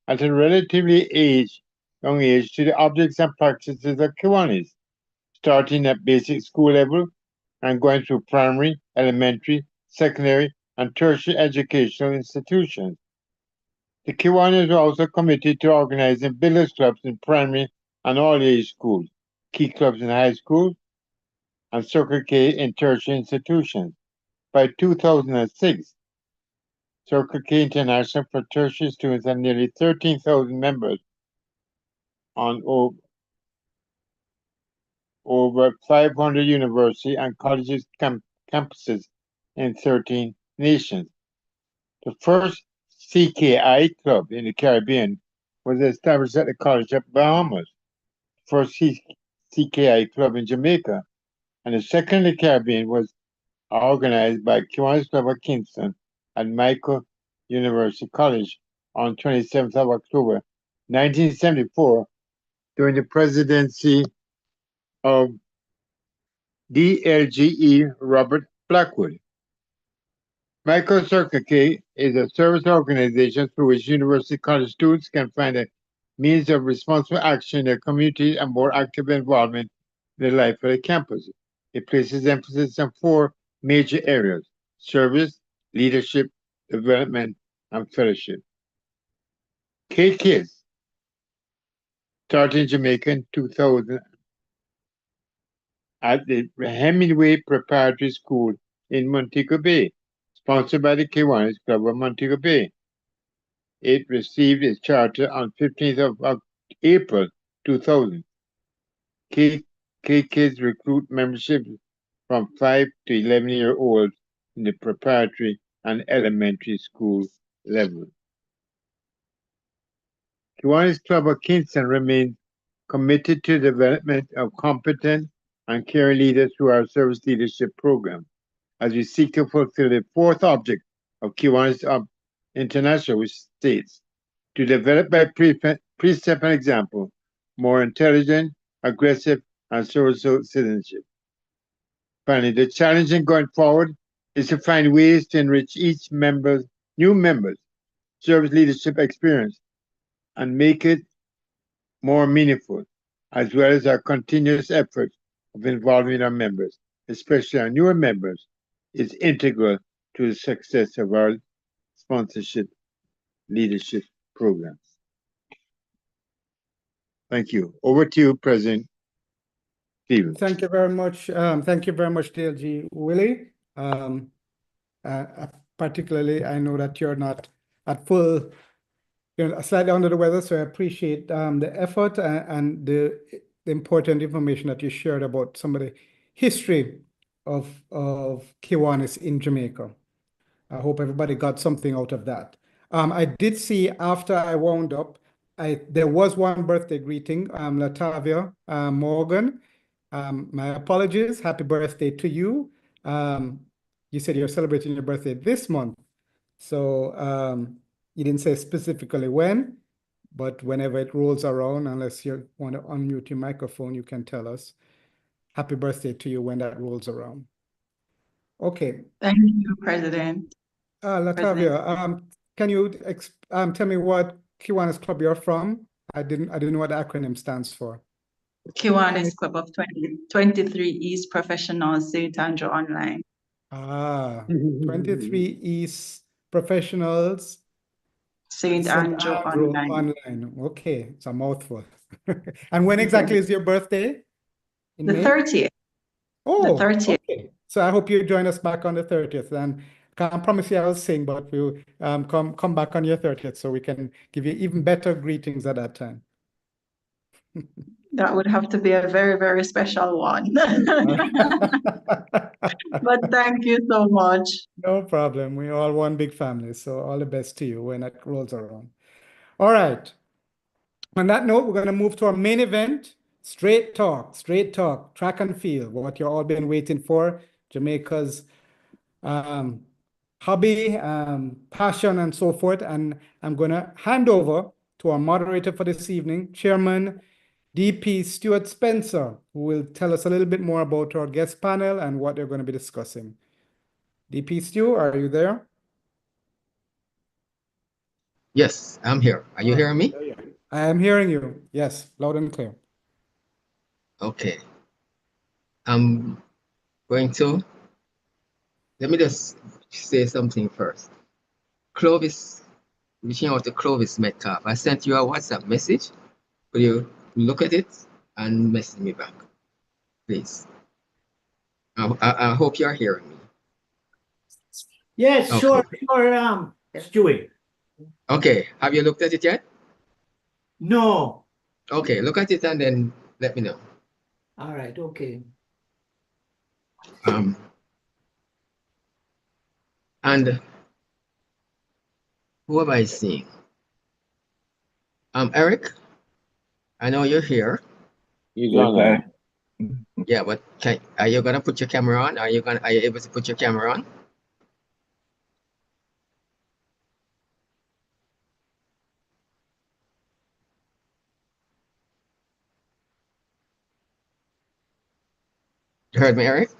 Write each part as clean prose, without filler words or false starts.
at a relatively young age to the objects and practices of Kiwanians, starting at basic school level and going through primary, elementary, secondary, and tertiary educational institutions. The Kiwanians are also committed to organizing billiards clubs in primary and all-age schools, key clubs in high schools, and Circle K in tertiary institutions. By 2006, Circle K International for tertiary students had nearly 13,000 members on over 500 university and colleges campuses in 13 nations. The first CKI club in the Caribbean was established at the College of Bahamas, the first CKI club in Jamaica, and the second in the Caribbean was organized by Kiwanis Club of Kingston at Michael University College on 27th of October 1974 during the presidency of DLGE Robert Blackwood. Michael Circle K is a service organization through which university college students can find a means of responsible action in their community and more active involvement in the life of the campus. It places emphasis on four major areas: service, leadership, development, and fellowship. K-Kids started in Jamaica in 2000 at the Hemingway Preparatory School in Montego Bay, sponsored by the Kiwanis Club of Montego Bay. It received its charter on 15th of April 2000. K-Kids recruit membership from 5 to 11-year-olds in the preparatory and elementary school level. Kiwanis Club of Kingston remains committed to the development of competent and caring leaders through our service leadership program, as we seek to fulfill the fourth object of Kiwanis International, which states to develop by precept and example more intelligent, aggressive, and social citizenship. Finally, the challenge in going forward is to find ways to enrich each new member's service leadership experience and make it more meaningful, as well as our continuous efforts of involving our members, especially our newer members, is integral to the success of our sponsorship leadership programs. Thank you. Over to you, President Stevens. Thank you very much. Thank you very much, DLG Willie. Particularly, I know that you're not at full, you're slightly under the weather, so I appreciate the effort and the important information that you shared about some of the history of Kiwanis in Jamaica. I hope everybody got something out of that. I did see after I wound up, there was one birthday greeting, Latavia Morgan. My apologies. Happy birthday to you. You said you're celebrating your birthday this month. So you didn't say specifically when, but whenever it rolls around, unless you want to unmute your microphone, you can tell us. Happy birthday to you when that rolls around. Okay. Thank you, President. Latavia, can you tell me what Kiwanis Club you're from? I didn't know what the acronym stands for. Kiwanis Club of 23 East Professionals, St. Andrew Online. 23 East Professionals, St. Andrew Online. Okay, it's a mouthful. And when exactly is your birthday? The 30th. Oh, the 30th. Okay. So I hope you join us back on the 30th. And can't promise you I'll sing, but we'll come back on your 30th so we can give you even better greetings at that time. That would have to be a very, very special one. But thank you so much. No problem. We're all one big family. So all the best to you when it rolls around. All right. On that note, we're going to move to our main event. Straight talk, track and field, what you've all been waiting for. Jamaica's hobby, passion, and so forth. And I'm going to hand over to our moderator for this evening, Chairman DP Stewart Spencer, who will tell us a little bit more about our guest panel and what they're going to be discussing. DP Stu, are you there? Yes, I'm here. Are you hearing me? I am hearing you. Yes, loud and clear. Okay. I'm going to, let me just say something first. Clovis, reaching out to Clovis Metcalf. I sent you a WhatsApp message. Will you look at it and message me back, please? I hope you're hearing me. Yes, Okay. sure, Stewart. Okay, have you looked at it yet? No. Okay, look at it and then let me know. All right, okay. And who am I seeing? Eric, I know you're here. He's Yes, online. Yeah, but are you gonna put your camera on? Are you able to put your camera on? You heard me, Eric?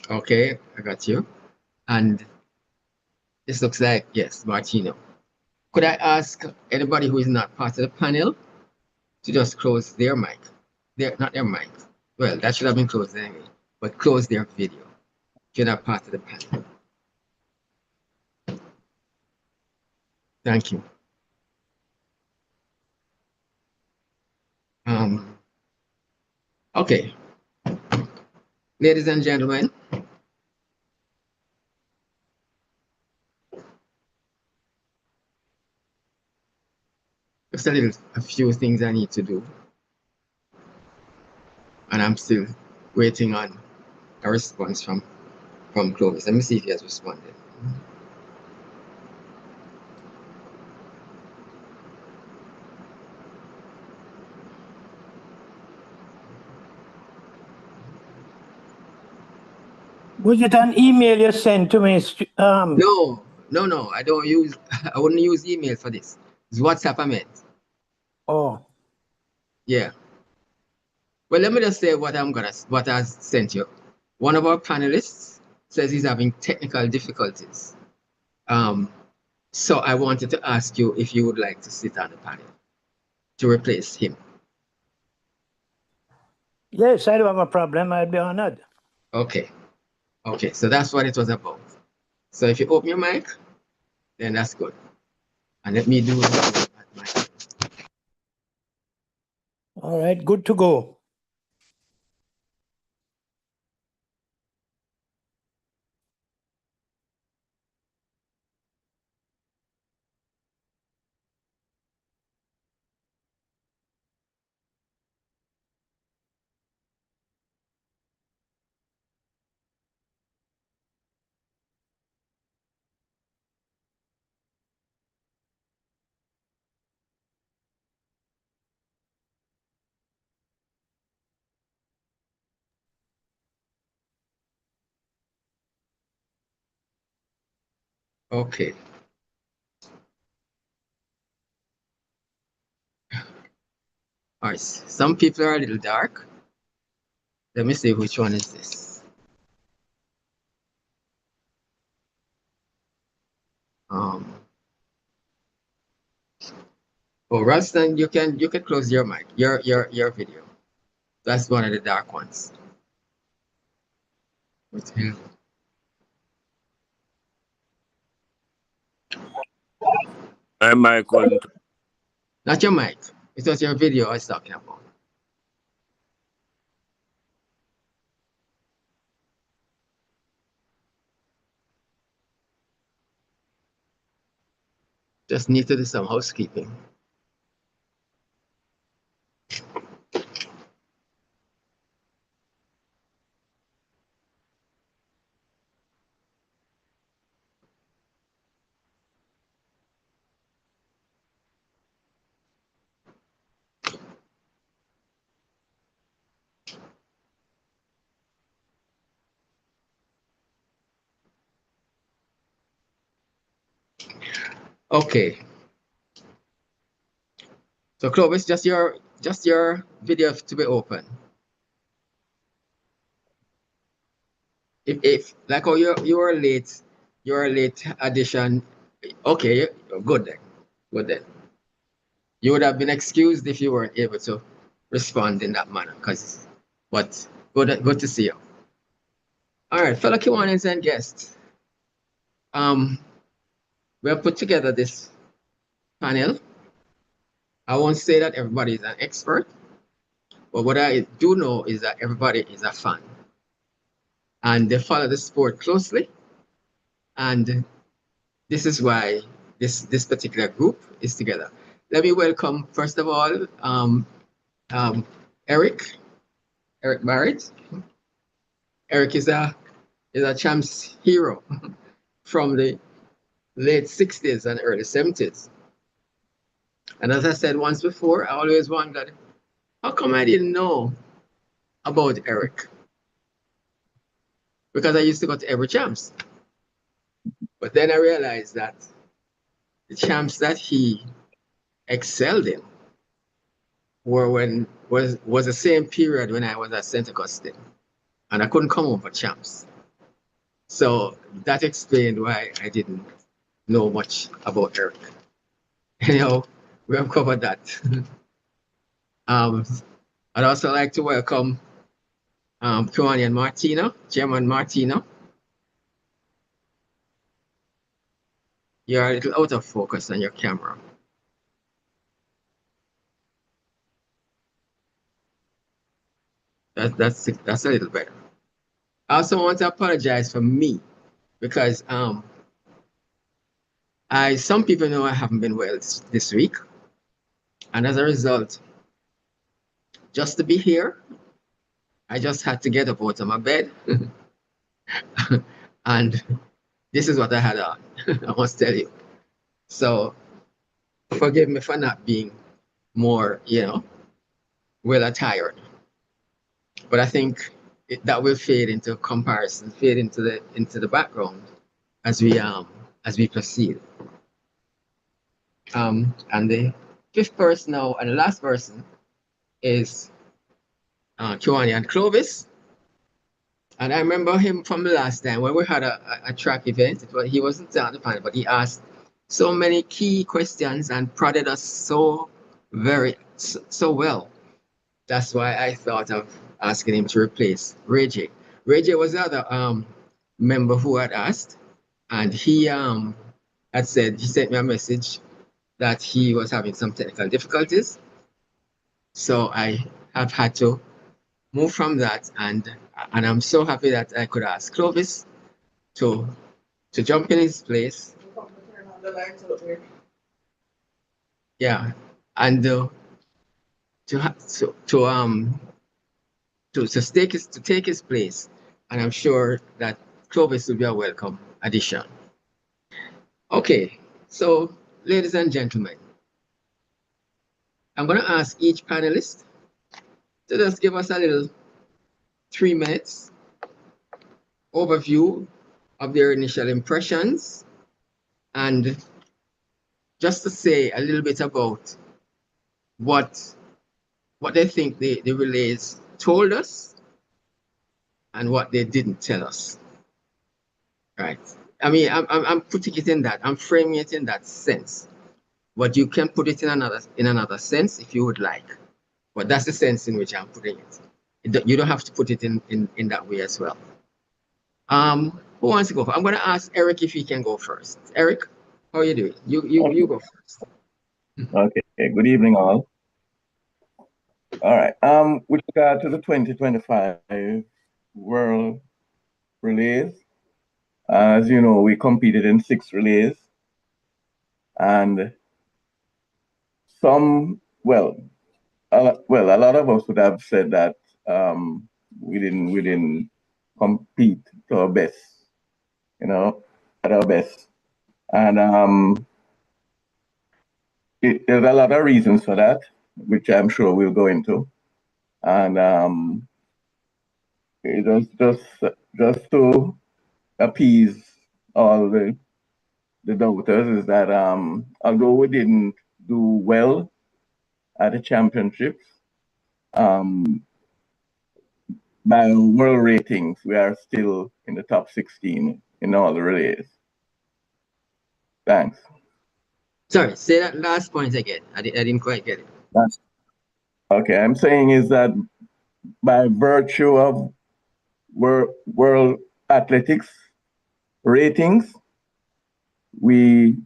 Okay, I got you. And this looks like, yes, Martino. Could I ask anybody who is not part of the panel to just close their mic? Not their mic. Well, that should have been closed anyway, but close their video if you're not part of the panel. Thank you. Okay. Ladies and gentlemen, just a few things I need to do. And I'm still waiting on a response from Clovis. Let me see if he has responded. Was it an email you sent to me? No, I don't use, I wouldn't use email for this. It's WhatsApp I meant. Oh, Yeah. Well, let me just say what I sent you. One of our panelists says he's having technical difficulties. So I wanted to ask you if you would like to sit on the panel to replace him. yes, I don't have a problem. I'd be honored. Okay. Okay, so that's what it was about. So if you open your mic, then that's good. And let me do it at my All right, good to go. Okay. All right. Some people are a little dark. Let me see which one is this. Oh, Ralston, you can close your mic, your video. That's one of the dark ones. What the hell? My mic wasn't. Not your mic. It was your video I was talking about. Just need to do some housekeeping. Okay. So Clovis, just your video to be open. if like, oh, you're a late addition. Okay, good then. Good then. You would have been excused if you weren't able to respond in that manner. But good to see you. All right, fellow Kiwanians and guests. We have put together this panel. I won't say that everybody is an expert, but what I do know is that everybody is a fan. And they follow the sport closely. And this is why this particular group is together. Let me welcome, first of all, Eric Barrett. Eric is a champs hero from the late 60s and early 70s. And as I said once before, I always wondered, how come I didn't know about Eric? Because I used to go to every champs. But then I realized that the champs that he excelled in was the same period when I was at St. Augustine. And I couldn't come home for champs. So that explained why I didn't know much about Eric. Anyhow, we have covered that. I'd also like to welcome Kiwanian Martino, Chairman Martino. You're a little out of focus on your camera. That's a little better. I also want to apologize for me because some people know I haven't been well this week. And as a result, just to be here, I just had to get up out of my bed. And this is what I had on, I must tell you. So forgive me for not being more, well attired. But I think that will fade into comparison, fade into the background as we proceed. And the fifth person now, and the last person is Kiwanian Clovis. And I remember him from the last time when we had a track event. He wasn't on the panel, but he asked so many key questions and prodded us so well. That's why I thought of asking him to replace Ray J. Ray J was the other member who had asked, and he had said, he sent me a message that he was having some technical difficulties. So I have had to move from that, and I'm so happy that I could ask Clovis to jump in his place. Yeah, and to take his place, and I'm sure that Clovis will be a welcome addition. Okay, so ladies and gentlemen, I'm going to ask each panelist to just give us a little 3 minutes overview of their initial impressions, and just to say a little bit about what they think the relays told us and what they didn't tell us. Right. I mean, I'm putting it in that, I'm framing it in that sense. But you can put it in another sense if you would like. But that's the sense in which I'm putting it. You don't have to put it in that way as well. Who wants to go? I'm going to ask Eric if he can go first. Eric, how are you doing? You go first. Okay. Good evening, all. All right. With regard to the 2025 World Relays, as you know, we competed in 6 relays, and a lot of us would have said that we didn't compete to our best, at our best, and there's a lot of reasons for that, which I'm sure we'll go into, and it was just to appease all the doubters is that although we didn't do well at the championships, by world ratings, we are still in the top 16 in all the relays. Thanks. Sorry, say that last point again. I didn't quite get it. Okay, I'm saying is that by virtue of world athletics ratings, based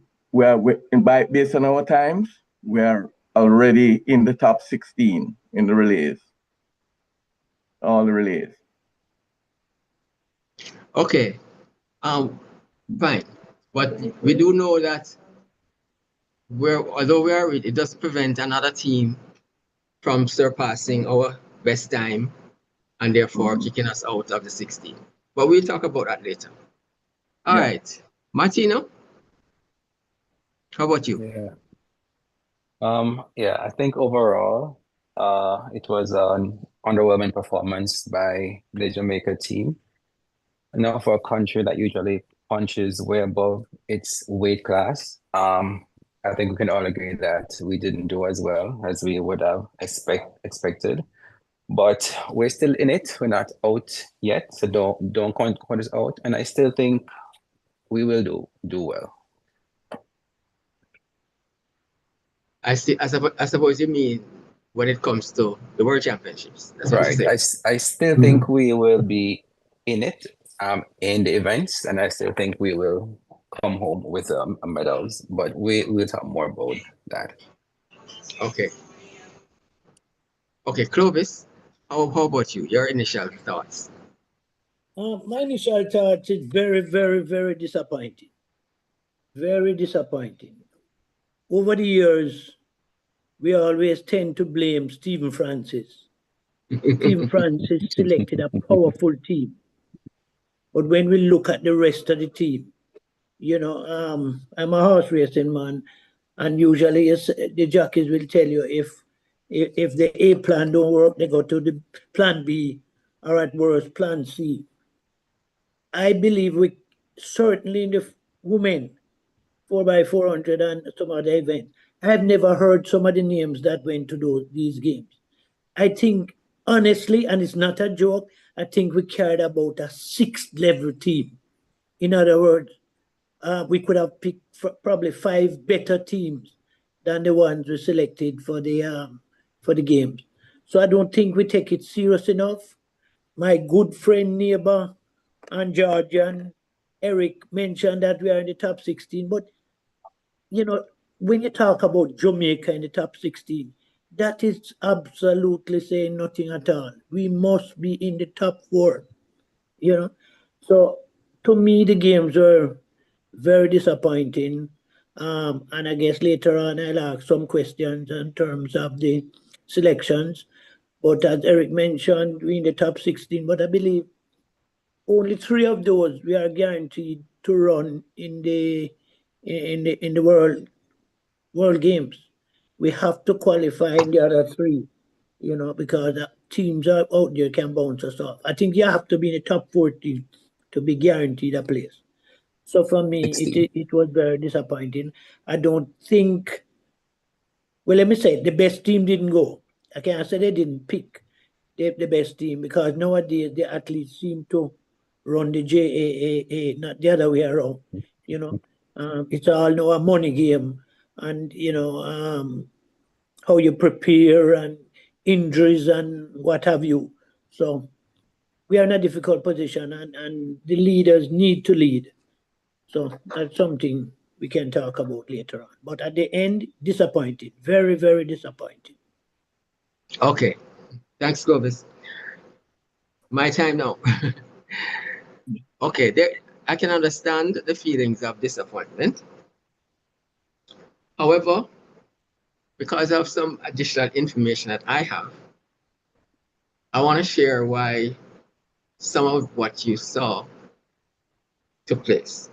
on our times, we are already in the top 16 in the relays, all the relays. Okay, fine. But we do know that although it does prevent another team from surpassing our best time and therefore kicking us out of the 16. But we'll talk about that later. All right, Martino, how about you? Yeah. I think overall, it was an underwhelming performance by the Jamaica team. Now, for a country that usually punches way above its weight class, I think we can all agree that we didn't do as well as we would have expected. But we're still in it. We're not out yet, so don't count us out. And I still think we will do well. I suppose you mean when it comes to the World Championships. That's what Right. you say. I still think we will be in it, in the events, and I still think we will come home with medals. But we'll talk more about that. Okay. Okay, Clovis, how about you? Your initial thoughts? My initial thoughts is very, very, very disappointing. Very disappointing. Over the years, we always tend to blame Stephen Francis. Stephen Francis selected a powerful team. But when we look at the rest of the team, I'm a horse racing man, and usually the jockeys will tell you if the A plan don't work, they go to the plan B, or at worst, plan C. I believe we certainly in the women 4x400 and some other events. I've never heard some of the names that went to these games. I think, honestly, and it's not a joke, I think we carried about a sixth level team. In other words, we could have picked probably 5 better teams than the ones we selected for the games. So I don't think we take it serious enough. My good friend, neighbor, and Georgian, Eric mentioned that we are in the top 16, but when you talk about Jamaica in the top 16, that is absolutely saying nothing at all. We must be in the top 4, So to me, the games were very disappointing. And I guess later on I'll ask some questions in terms of the selections. But as Eric mentioned, we're in the top 16, but I believe only 3 of those we are guaranteed to run in the world games. We have to qualify in the other 3, because teams are out there can bounce us off. I think you have to be in the top 14 to be guaranteed a place. So for me, it was very disappointing. I don't think, well, let me say, the best team didn't go. I can't say they didn't pick the best team, because nowadays the athletes seem to run the JAAA, not the other way around. It's all now a money game, and how you prepare and injuries and what have you. So we are in a difficult position, and the leaders need to lead. So that's something we can talk about later on. But at the end, disappointed, very, very disappointed. Okay, thanks, Clovis. My time now. Okay, I can understand the feelings of disappointment. However, because of some additional information that I have, I want to share why some of what you saw took place.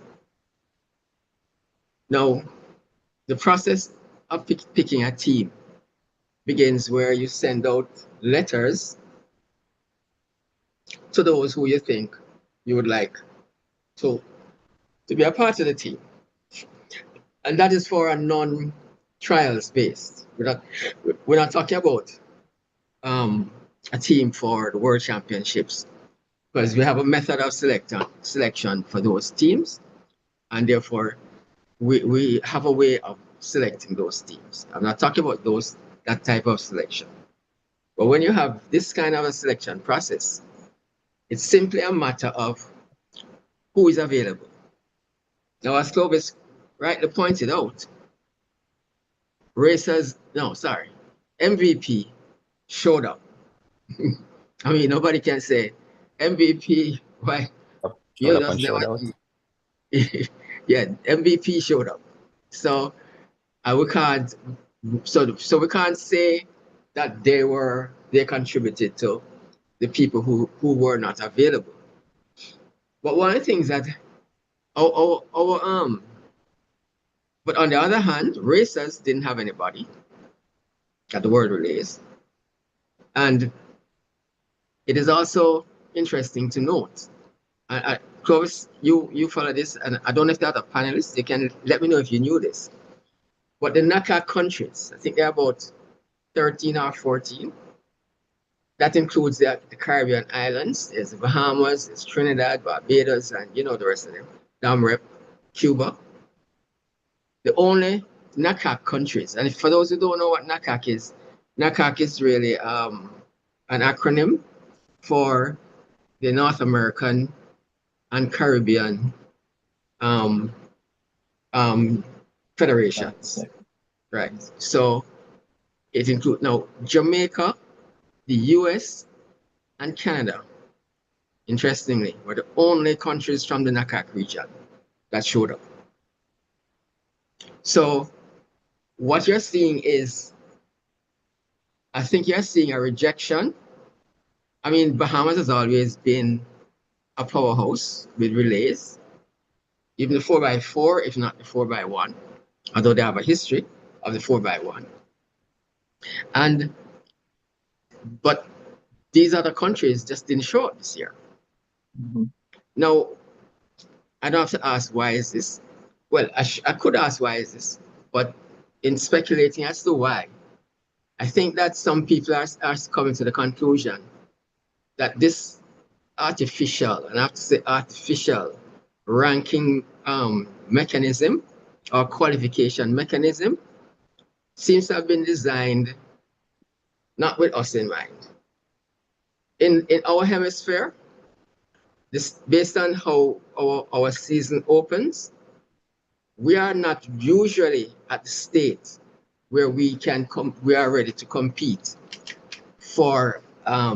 Now, the process of picking a team begins where you send out letters to those who you think you would like to be a part of the team. And that is for a non-trials based. We're not talking about a team for the World Championships because we have a method of selection for those teams, and therefore we have a way of selecting those teams. I'm not talking about that type of selection. But when you have this kind of a selection process, it's simply a matter of who is available. Now, as Clovis rightly pointed out, MVP showed up. I mean, nobody can say MVP, why? Showed up and showed out. Yeah, MVP showed up. So we can't we can't say that they contributed to the people who were not available. But one of the things that but on the other hand, racers didn't have anybody at the World Relays. And it is also interesting to note, Clovis, you follow this, and I don't know if the other panelists, they can let me know if you knew this. But the NACA countries, I think they're about 13 or 14. That includes the Caribbean islands. There's the Bahamas, there's Trinidad, Barbados, and you know the rest of them. Damrep, Cuba. The only NACAC countries, and for those who don't know what NACAC is really an acronym for the North American and Caribbean federations, right? So it includes now Jamaica, the US, and Canada. Interestingly, were the only countries from the NACAC region that showed up. So what you're seeing is, I think you're seeing a rejection. I mean, Bahamas has always been a powerhouse with relays, even the 4x4, if not the 4x1, although they have a history of the 4x1. But these other countries just didn't show up this year. Mm-hmm. Now, I don't have to ask why is this. Well, I could ask why is this, but in speculating as to why, I think that some people are coming to the conclusion that this artificial, and I have to say artificial, ranking mechanism or qualification mechanism seems to have been designed not with us in mind. In our hemisphere, this based on how our season opens, we are not usually at the state where we are ready to compete for a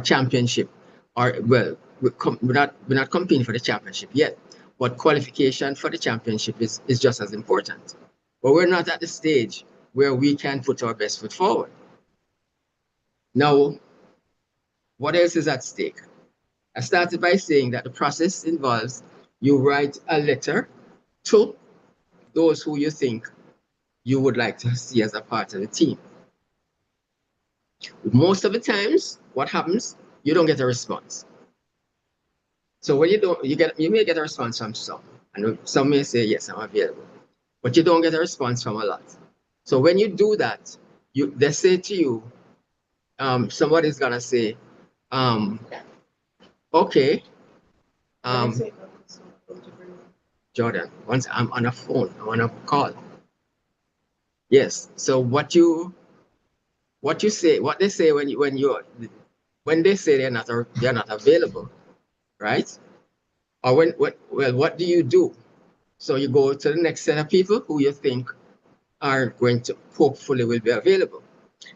championship, or well, we're not competing for the championship yet, but qualification for the championship is just as important. But we're not at the stage where we can put our best foot forward. Now, what else is at stake? I started by saying that the process involves you write a letter to those who you think you would like to see as a part of the team. Most of the times, what happens, you don't get a response. So when you may get a response from some, and some may say, yes, I'm available, but you don't get a response from a lot. So when you do that, they say to you, somebody's gonna say, okay, Jordan, once I'm on a phone, I'm on a call. Yes. So what they say when they say they're not available, right? Or what do you do? So you go to the next set of people who you think are going to hopefully will be available.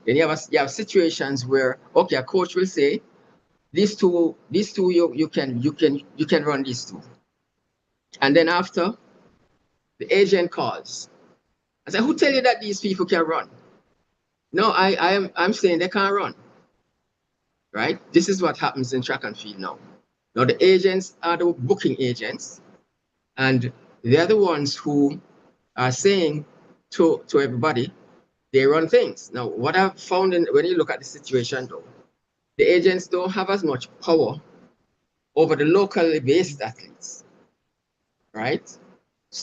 Then you have situations where, okay, a coach will say, these two you can run these two. And then after, the agent calls. I say, who tell you that these people can run? No, I'm saying they can't run. Right? This is what happens in track and field now. Now the agents are the booking agents, and they're the ones who are saying to everybody, they run things. Now, what I've found when you look at the situation though, the agents don't have as much power over the locally based athletes, right?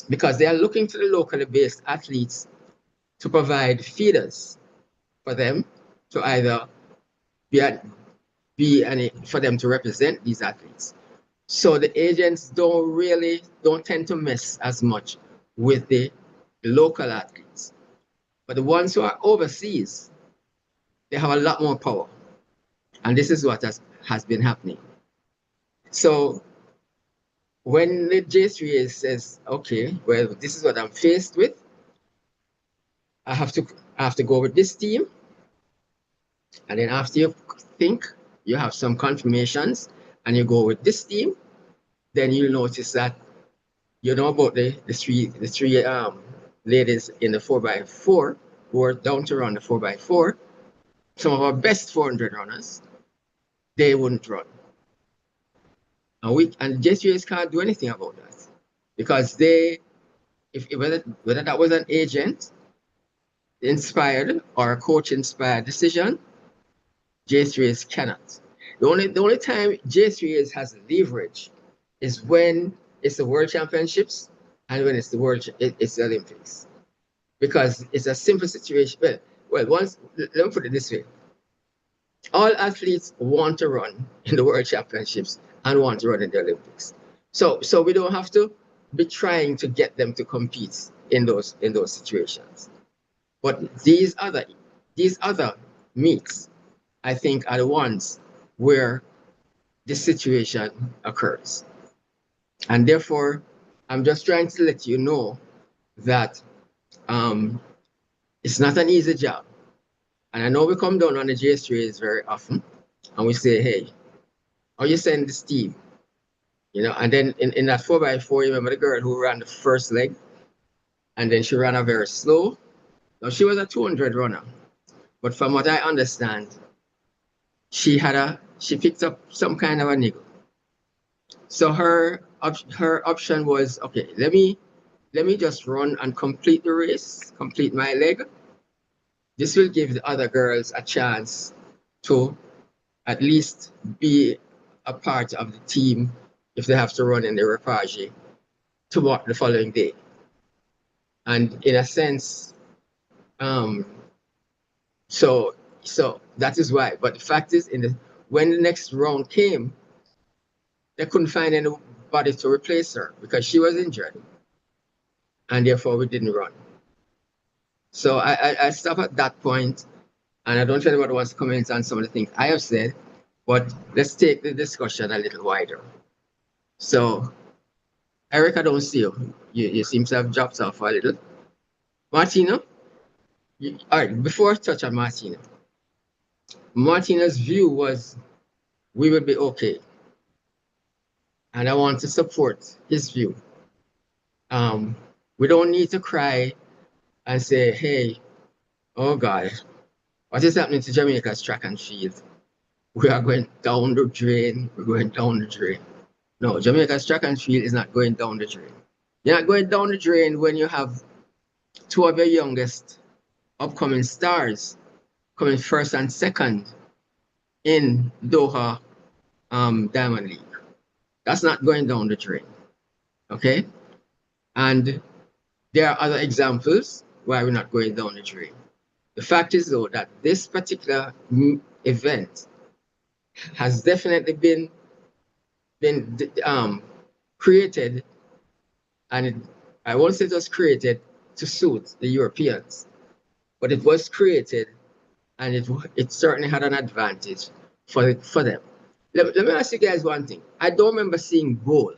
Because they are looking to the locally based athletes to provide feeders for them to either for them to represent these athletes. So the agents don't tend to mess as much with the local athletes. But the ones who are overseas, they have a lot more power. And this is what has been happening. So when the J3A says, okay, well, this is what I'm faced with, I have to go with this team. And then after you think, you have some confirmations, and you go with this team, then you'll notice that you know about the three ladies in the 4x4 who are down to run the 4x4. Some of our best 400 runners, they wouldn't run. And J3As can't do anything about that, because whether that was an agent inspired or a coach inspired decision, J3As cannot. The only time J3As has leverage is when it's the World Championships and when it's the Olympics, because it's a simple situation. Well, let me put it this way: all athletes want to run in the World Championships and want to run in the Olympics. So we don't have to be trying to get them to compete in those situations. But these other meets, I think, are the ones where this situation occurs. And therefore, I'm just trying to let you know that it's not an easy job. And I know we come down on the J3As very often, and we say, hey, how you send this team? You know, and then in that 4x4, you remember the girl who ran the first leg, and then she ran a very slow. Now, she was a 200 runner, but from what I understand, she picked up some kind of a niggle. So her option was, okay, let me just run and complete the race, complete my leg. This will give the other girls a chance to at least be a part of the team if they have to run in the repage the following day. And in a sense, so that is why. But the fact is, when the next round came, they couldn't find anybody to replace her because she was injured, and therefore we didn't run. So I stop at that point, and I don't know if anybody wants to comment on some of the things I have said, but let's take the discussion a little wider. So, Eric, I don't see you. You seem to have dropped off a little. Martino? All right, before I touch on Martino, Martino's view was we will be okay. And I want to support his view. We don't need to cry and say, hey, oh God, what is happening to Jamaica's track and field? We are going down the drain. We're going down the drain. No, Jamaica's track and field is not going down the drain. You're not going down the drain when you have two of your youngest upcoming stars coming first and second in Doha Diamond League. That's not going down the drain, okay? And there are other examples why we're not going down the drain. The fact is, though, that this particular event has definitely been created, and I won't say it was created to suit the Europeans, but it was created, and it certainly had an advantage for them. Let me ask you guys one thing. I don't remember seeing Bowl.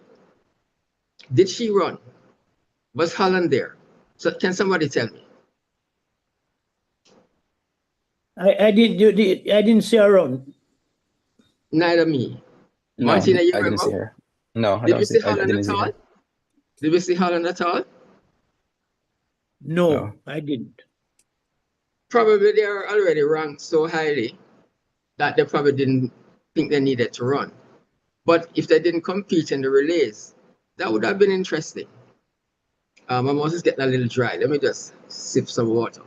Did she run? Was Holland there? So can somebody tell me? I didn't see her run. Neither me. No, Martina, you I didn't see remember? her. No, Did we see I Holland didn't at see all? her. Did we see Holland at all? No, No. I didn't. Probably they are already ranked so highly that they probably didn't think they needed to run. But if they didn't compete in the relays, that would have been interesting. My mouth is getting a little dry. Let me just sip some water.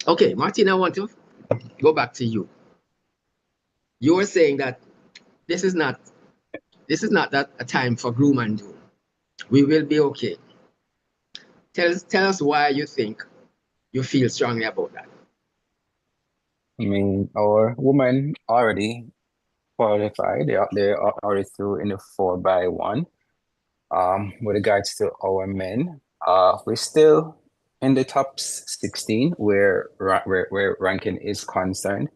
Okay, Martina, I want to go back to you. You were saying that this is not that a time for gloom and doom. We will be okay. Tell us why you think you feel strongly about that. I mean, our women already qualified. They are already through in the 4x1. With regards to our men, we're still in the top 16 where ranking is concerned.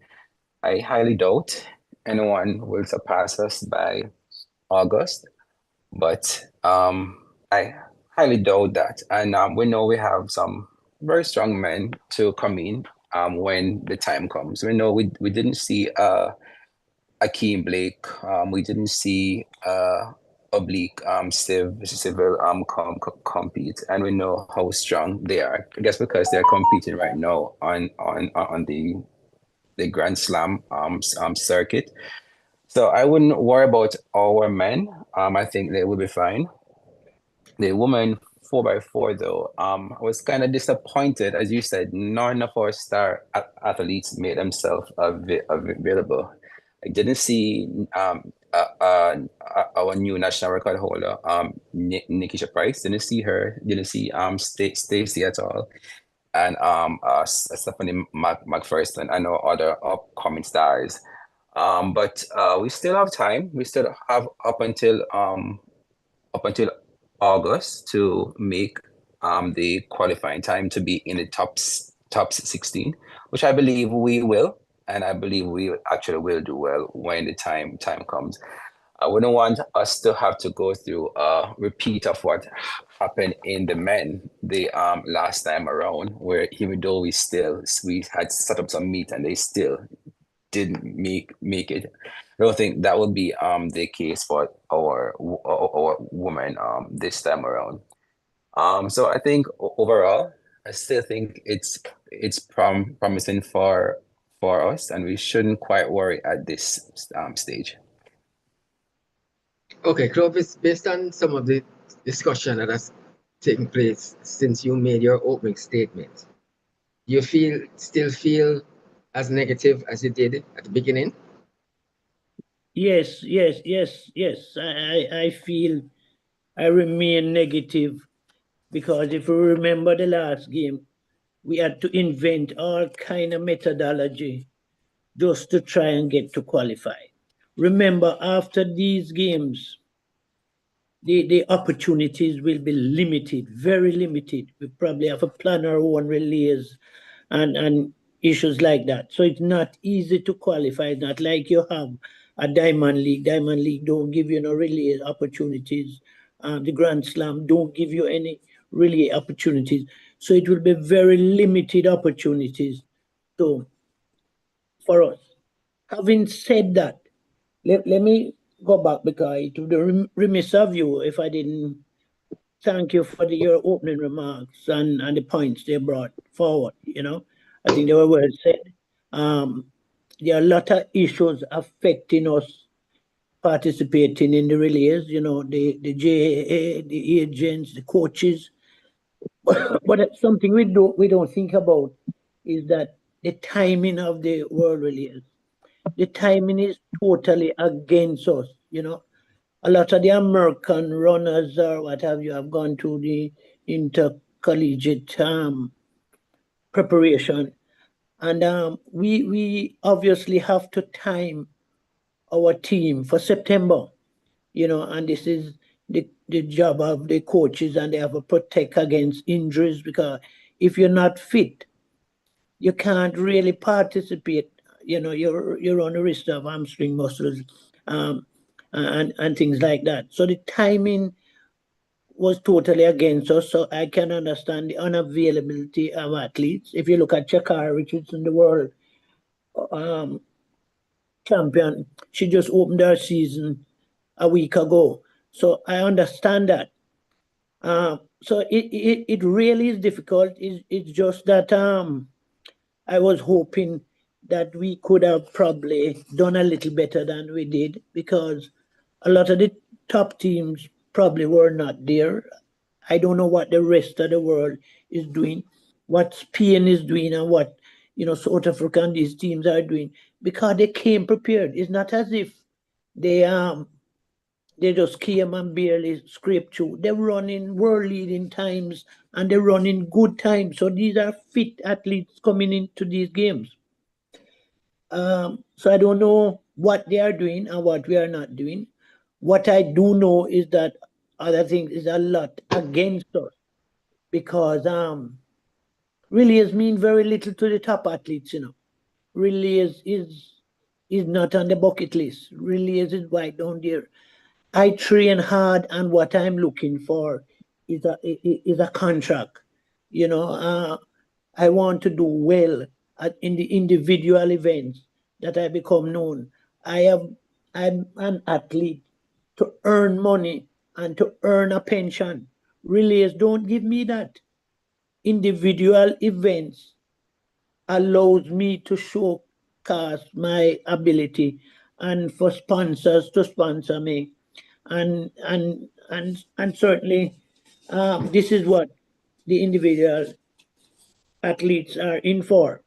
I highly doubt anyone will surpass us by August, but I highly doubt that. And we know we have some very strong men to come in when the time comes. We know we didn't see Akeem Blake. We didn't see Oblique Civil compete, and we know how strong they are. Just because they're competing right now on the Grand Slam circuit. So I wouldn't worry about our men. I think they will be fine. The women 4x4 though, I was kind of disappointed, as you said, none of our star athletes made themselves available. I didn't see our new national record holder, Nikisha Price. Didn't see her. Didn't see Stacey at all, and Stephanie McPherson. I know other upcoming stars, but we still have time. We still have up until August to make the qualifying time to be in the top 16, which I believe we will, and I believe we actually will do well when the time comes. I wouldn't want us to have to go through a repeat of what happened in the men the last time around, where even though we had set up some meet and they still didn't make it. I don't think that would be the case for our women this time around. So I think overall, I still think it's promising for us, and we shouldn't quite worry at this stage. Okay, Clovis, based on some of the discussion that has taken place since you made your opening statement, do you still feel as negative as you did at the beginning? Yes. I remain negative because if you remember the last game, we had to invent all kind of methodology just to try and get to qualify. Remember, after these games, the opportunities will be limited, very limited. We probably have to plan our own relays and issues like that. So it's not easy to qualify. It's not like you have a Diamond League. Diamond League don't give you no relay opportunities. The Grand Slam don't give you any relay opportunities. So it will be very limited opportunities for us. Having said that, let me go back because it would be remiss of you if I didn't thank you for your opening remarks and the points they brought forward. I think they were well said. There are a lot of issues affecting us participating in the relays, the JAA, the agents, the coaches. But something we don't think about is that the timing of the world relays. The timing is totally against us. A lot of the American runners or what have you have gone to the intercollegiate preparation, and we obviously have to time our team for September. And this is the job of the coaches, and they have to protect against injuries, because if you're not fit, you can't really participate. You're on the risk of hamstring muscles and things like that. So the timing was totally against us. So I can understand the unavailability of athletes. If you look at Shakara Richardson, the world champion, she just opened her season a week ago. So I understand that. So it really is difficult. It's just that I was hoping that we could have probably done a little better than we did, because a lot of the top teams probably were not there. I don't know what the rest of the world is doing, what Spain is doing, and what South Africa and these teams are doing, because they came prepared. It's not as if they They just came and barely scraped through. They're running world-leading times and they're running good times. So these are fit athletes coming into these games. So I don't know what they are doing and what we are not doing. What I do know is that other things is a lot against us because relays mean very little to the top athletes, you know. Relays is not on the bucket list. Relays is right down there. I train hard, and what I'm looking for is a contract. You know, I want to do well in the individual events that I become known. I'm an athlete to earn money and to earn a pension. Relays don't give me that. Individual events allows me to showcase my ability and for sponsors to sponsor me and certainly this is what the individual athletes are in for.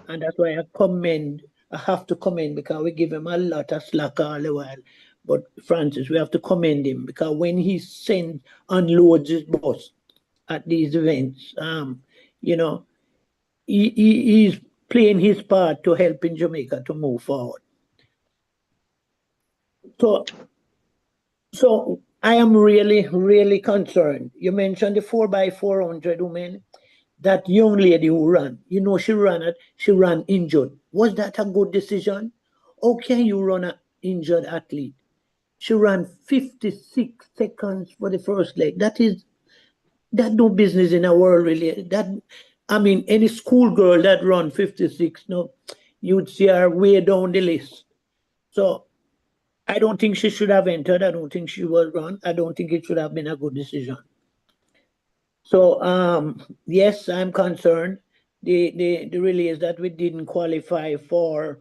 And that's why I have to commend because we give him a lot of slack all the while. But Francis, we have to commend him because when he unloads his bus at these events, you know, he's playing his part to helping Jamaica to move forward. So I am really, really concerned. You mentioned the 4x400 women. That young lady who ran, you know, she ran injured. Was that a good decision? How can you run an injured athlete? She ran 56 seconds for the first leg. That no business in a world really. I mean, any schoolgirl that run 56, no, you'd see her way down the list. So I don't think she should have entered. I don't think she was run. I don't think it should have been a good decision. So yes, I'm concerned. The relays that we didn't qualify for,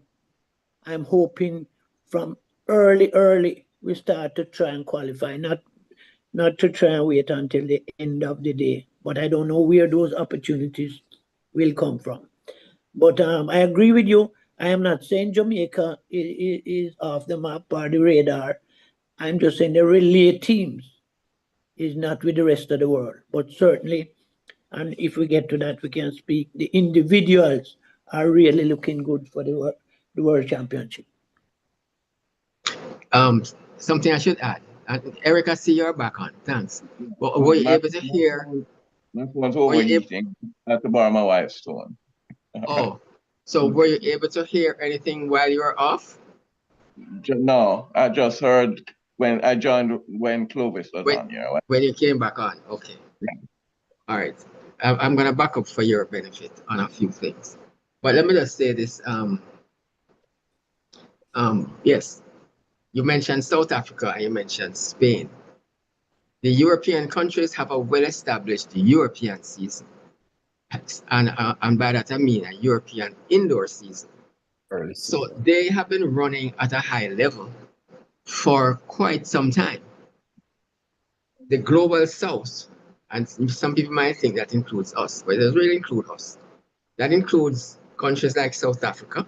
I'm hoping from early we start to try and qualify, not to try and wait until the end of the day. But I don't know where those opportunities will come from. But I agree with you. I am not saying Jamaica is off the map or the radar. I'm just saying the relay teams is not with the rest of the world. But certainly, and if we get to that, we can speak. The individuals are really looking good for the World Championship. Something I should add. And Eric, I see you're back on. Thanks. But were you able to hear? My phone's overheating. I have to borrow my wife's phone. Oh, so were you able to hear anything while you were off? No, I just heard when I joined when Clovis was on here. When you came back on, okay. Yeah. All right. I'm gonna back up for your benefit on a few things. But let me just say this. Yes, you mentioned South Africa and you mentioned Spain. The European countries have a well-established European season. And by that I mean a European indoor season. So they have been running at a high level for quite some time. The global south, and some people might think that includes us, but it doesn't really include us. That includes countries like South Africa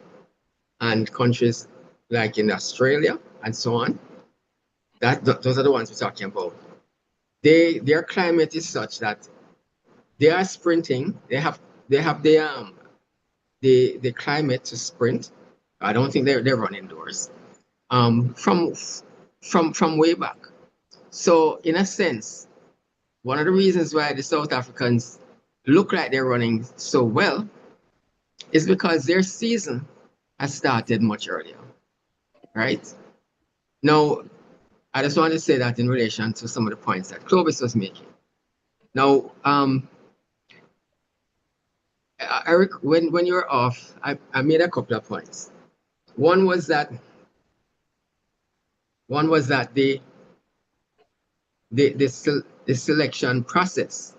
and countries like in Australia and so on. Those are the ones we're talking about. Their climate is such that they are sprinting. They have the climate to sprint. I don't think they run indoors. From way back. So in a sense, one of the reasons why the South Africans look like they're running so well is because their season has started much earlier, right? Now, I just want to say that in relation to some of the points that Clovis was making. Now, Eric, when you were off, I made a couple of points. One was that the selection process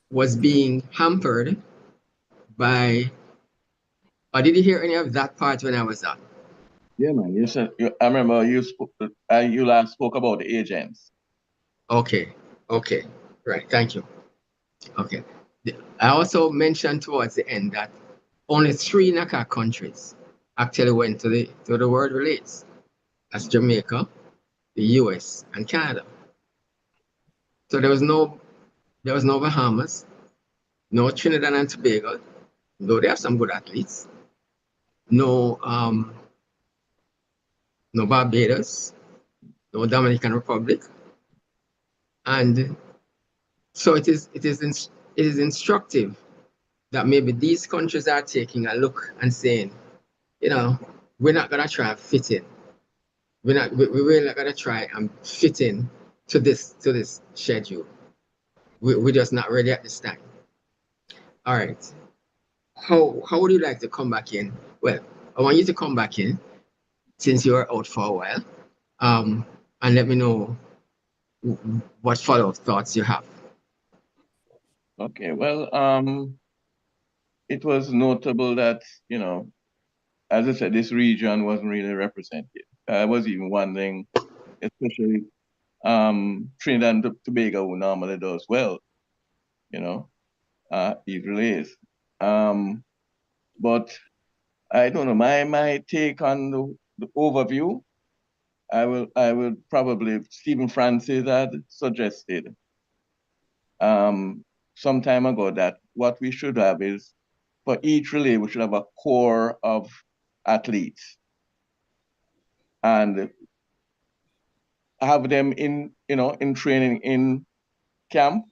was being hampered by. Or did you hear any of that part when I was on? Yeah, man. You said I remember you last spoke about the agents. Okay. Right. Thank you. Okay. I also mentioned towards the end that only 3 NACA countries actually went to the World Relays. as Jamaica, the US, and Canada. So there was no Bahamas, no Trinidad and Tobago, though they have some good athletes. No Barbados, no Dominican Republic. And so it is instructive that maybe these countries are taking a look and saying, you know, we're not gonna try and fit in. We're really not gonna try and fit in to this schedule. We're just not ready at this time. All right. How would you like to come back in? Well, I want you to come back in since you were out for a while. And let me know what follow-up thoughts you have. Okay, well, it was notable that, you know, as I said, this region wasn't really represented. I was even wondering, especially Trinidad and Tobago, who normally does well, you know, these relays. But I don't know, my take on the overview, I will probably, Stephen Francis had suggested some time ago that what we should have is, for each relay, we should have a core of athletes and have them in training in camp,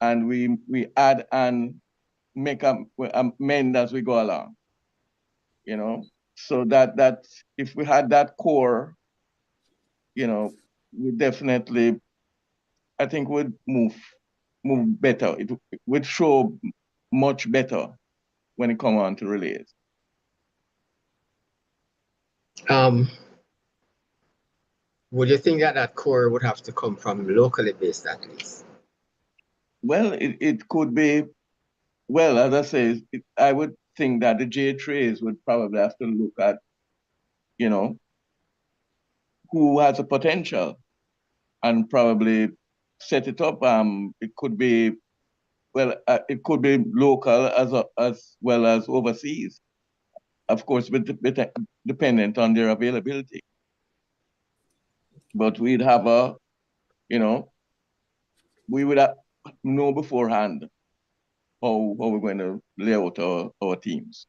and we add and make amend as we go along, you know, so that if we had that core, you know, we definitely, I think, would move better. It would show much better when it comes on to relays. Would you think that core would have to come from locally based athletes? Well, it could be. Well, as I say, I would think that the J3s would probably have to look at, you know, who has a potential and probably set it up. It could be, well, it could be local as well as overseas, of course, but dependent on their availability. But we'd have we would know beforehand how we're going to lay out our teams.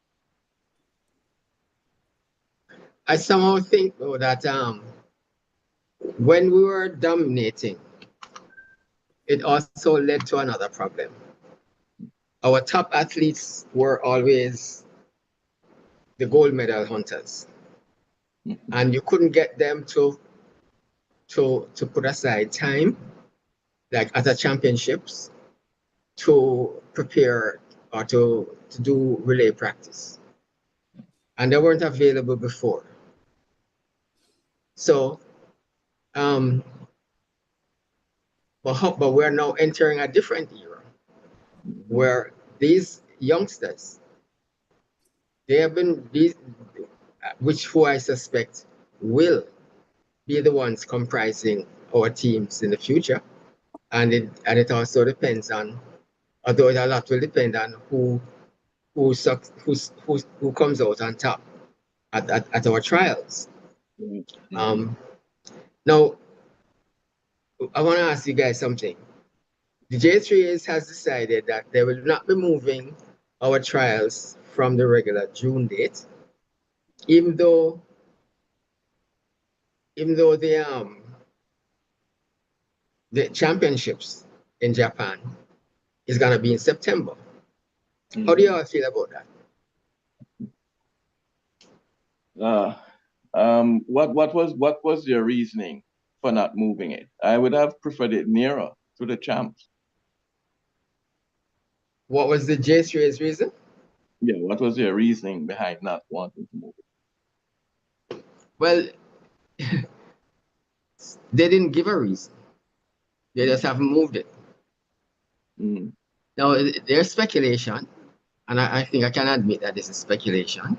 I somehow think, though, that when we were dominating, it also led to another problem. Our top athletes were always the gold medal hunters, and you couldn't get them to put aside time, like at the championships, to prepare or to do relay practice, and they weren't available before. So, but we're now entering a different era where these youngsters, who I suspect will be the ones comprising our teams in the future, and it also depends on, although a lot will depend on who comes out on top at our trials. Now, I want to ask you guys something. The J3s has decided that they will not be moving our trials from the regular June date, even though the championships in Japan is gonna be in September. How do you all feel about that? What was your reasoning for not moving it? I would have preferred it nearer to the champs. What was the J3's reason? Yeah, what was your reasoning behind not wanting to move it? Well, they didn't give a reason. They just haven't moved it. Now, there's speculation, and I think I can admit that this is speculation,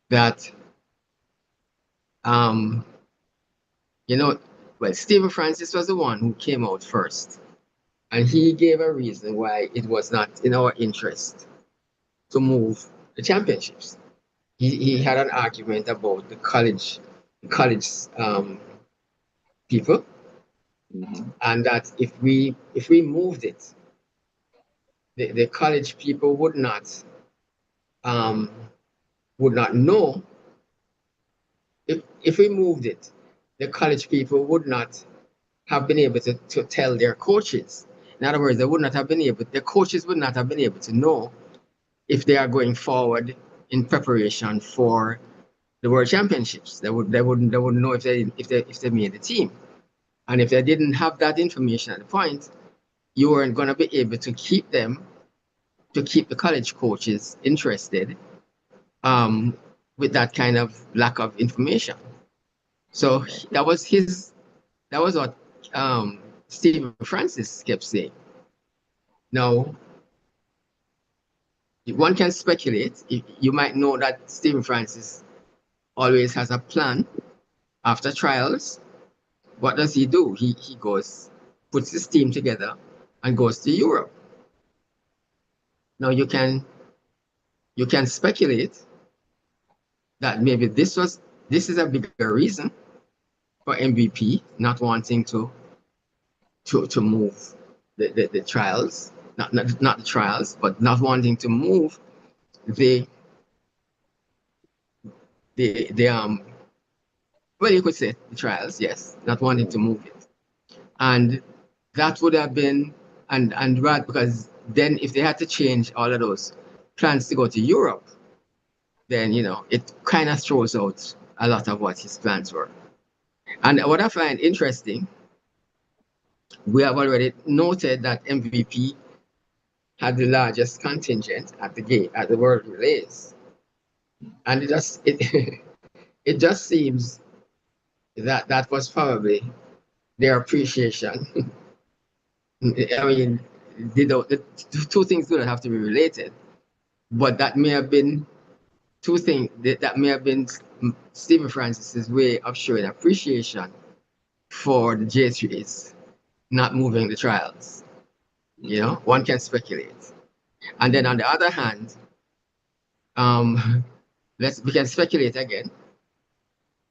that, Stephen Francis was the one who came out first, and he gave a reason why it was not in our interest to move the championships. He had an argument about the college college people, and that if we moved it, the college people would not know. If we moved it, the college people would not have been able to tell their coaches. In other words, the coaches would not have been able to know if they are going forward in preparation for the World Championships. They wouldn't know if they made the team. And if they didn't have that information at the point, you weren't going to be able to keep the college coaches interested with that kind of lack of information. So that was what Stephen Francis kept saying. Now, one can speculate. You might know that Stephen Francis always has a plan after trials. What does he do? He goes, puts his team together and goes to Europe. Now you can speculate that maybe this is a bigger reason for MVP not wanting to move the trials, not the trials, but not wanting to move the well, you could say the trials, yes, not wanting to move it. And that would have been, and right, because then if they had to change all of those plans to go to Europe, then, it kind of throws out a lot of what his plans were. And what I find interesting, we have already noted that MVP had the largest contingent at the World Relays. And it just seems that was probably their appreciation. I mean, the two things don't have to be related, but that may have been two things that may have been Stephen Francis's way of showing appreciation for the J3s not moving the trials. One can speculate. And then on the other hand, we can speculate again.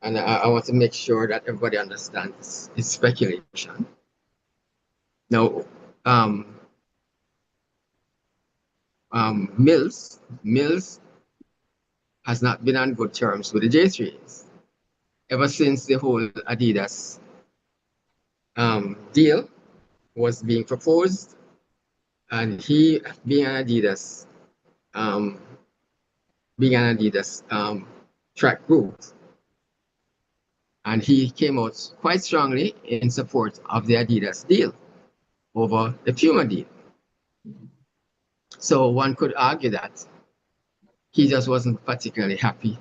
And I want to make sure that everybody understands it's speculation. Now, Mills has not been on good terms with the J3s ever since the whole Adidas deal was being proposed, and he being an Adidas track group, and he came out quite strongly in support of the Adidas deal over the Puma deal. So one could argue that he just wasn't particularly happy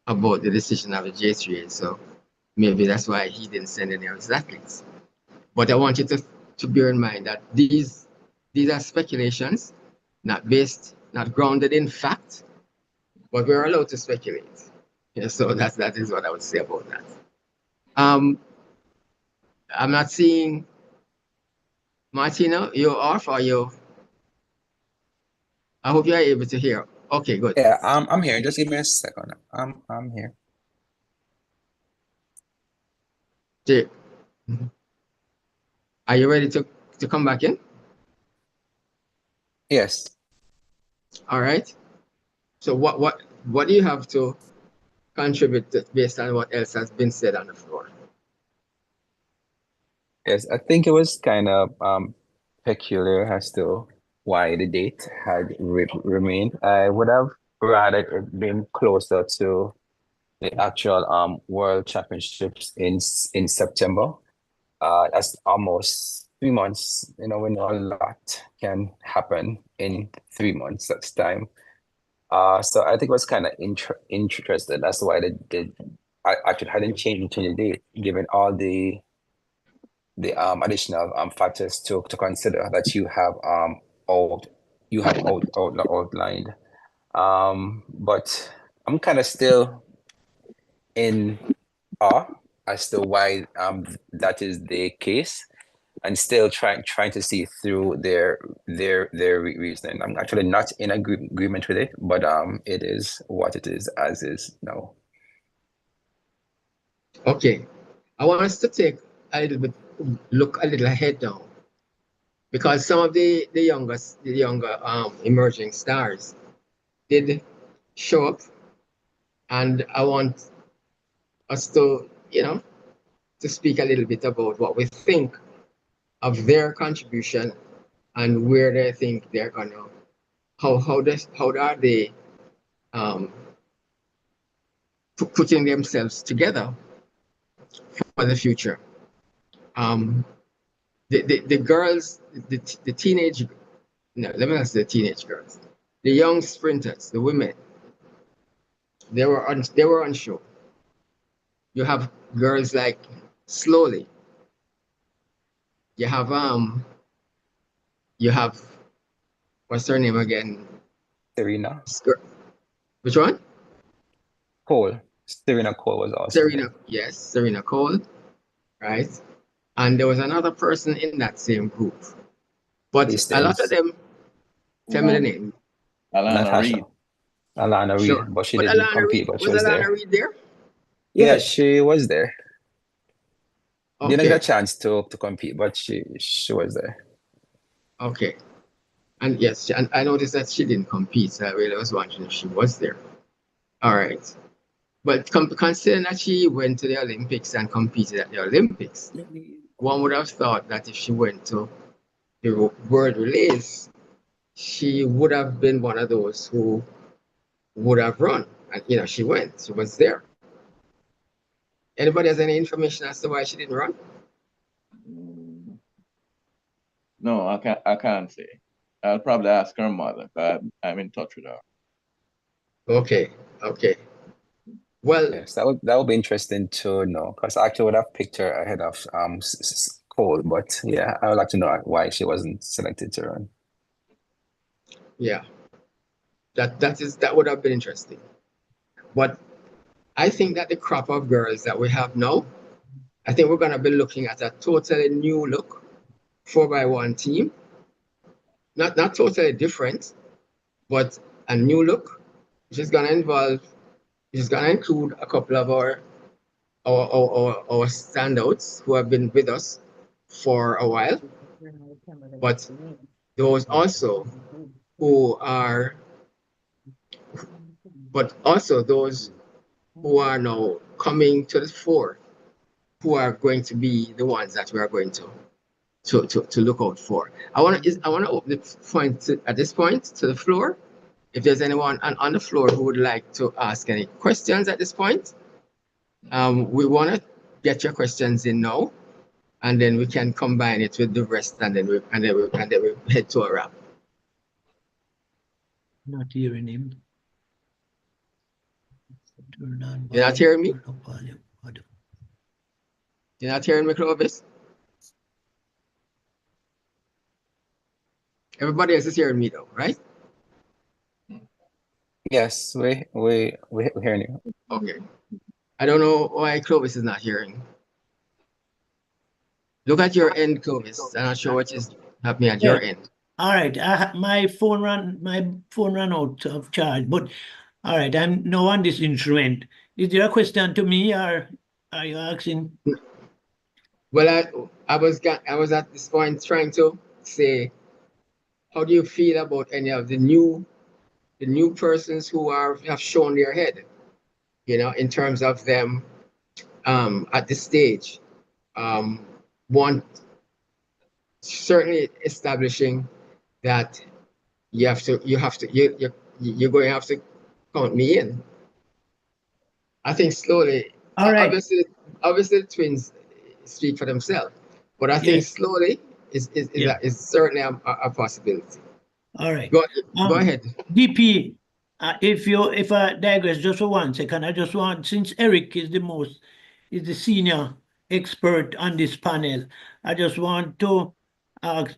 about the decision of the J3, so maybe that's why he didn't send any of his athletes. But I want you to bear in mind that these are speculations, not grounded in fact, but we're allowed to speculate. Yeah, so that is what I would say about that. I'm not seeing Martino, you're off, or you? I hope you are able to hear. Okay, good. Yeah, I'm here. Just give me a second. I'm here. Jake, are you ready to come back in? Yes. All right. So what do you have to contribute based on what else has been said on the floor? Yes, I think it was kind of peculiar as to why the date had remained. I would have rather it been closer to the actual World Championships in September. That's almost 3 months. We know a lot can happen in 3 months. That's time. So I think it was kind of interesting. That's why I actually hadn't changed the date, given all the additional factors to consider that you have outlined. But I'm kind of still in awe as to why that is the case, and still trying to see through their reasoning. I'm actually not in agreement with it, but it is what it is, as is now. Okay. I want us to take a little bit, look a little ahead now, because some of the younger emerging stars did show up, and I want us to, to speak a little bit about what we think of their contribution and where they think they're gonna, how are they putting themselves together for the future. The girls, the teenage, no, let me not say the teenage girls, the young sprinters, the women, they were on show. You have girls like Slowly. You have what's her name again? Serena Which one? Cole. Serena Cole was also Serena, yes, Serena Cole, right? And there was another person in that same group. But a lot of them, tell me the name. Alana Reed. Alana Reed, Sure. but she But didn't Alana compete, Reed, but she was was Alana there. Reed there? Yeah, Yes. she was there. Didn't Okay. get a chance to compete, but she was there. Okay. And yes, and I noticed that she didn't compete, so I really was wondering if she was there. All right. But considering that she went to the Olympics and competed at the Olympics, one would have thought that if she went to the World Relays, she would have been one of those who would have run. And, she went, she was there. Anybody has any information as to why she didn't run? No, I can't say. I'll probably ask her mother, but I'm in touch with her. Okay. Well, Yes, that would be interesting to know, because I actually would have picked her ahead of Cole, but yeah, I would like to know why she wasn't selected to run. yeah, that would have been interesting. But I think that the crop of girls that we have now, I think we're gonna be looking at a totally new look 4x1 team. Not totally different, but a new look, which is gonna include a couple of our standouts who have been with us for a while, but those also who are, but also those who are now coming to the fore, who are going to be the ones that we are going to look out for. I want to open the point at this point to the floor. If there's anyone on the floor who would like to ask any questions at this point, we want to get your questions in now, and then we can combine it with the rest, and then we head to a wrap. Not hearing him. Turn on You're not hearing me? turn up volume. You're not hearing me, Clovis? Everybody else is hearing me though, right? Yes, we're hearing you. Okay. I don't know why Clovis is not hearing. Look at your end, Clovis. I'm not sure what is happening at your end. All right, my phone ran out of charge, but all right, I'm now on this instrument. Is there a question to me, or are you asking? Well, I was at this point trying to say, how do you feel about any of the new persons who have shown their head, in terms of them at this stage, one certainly establishing that you're going to have to count me in. I think Slowly, All right. obviously the twins speak for themselves, but I think Yes. Slowly is certainly a possibility. All right. Go ahead. DP, if I digress just for 1 second, I just want, since Eric is the senior expert on this panel, I just want to ask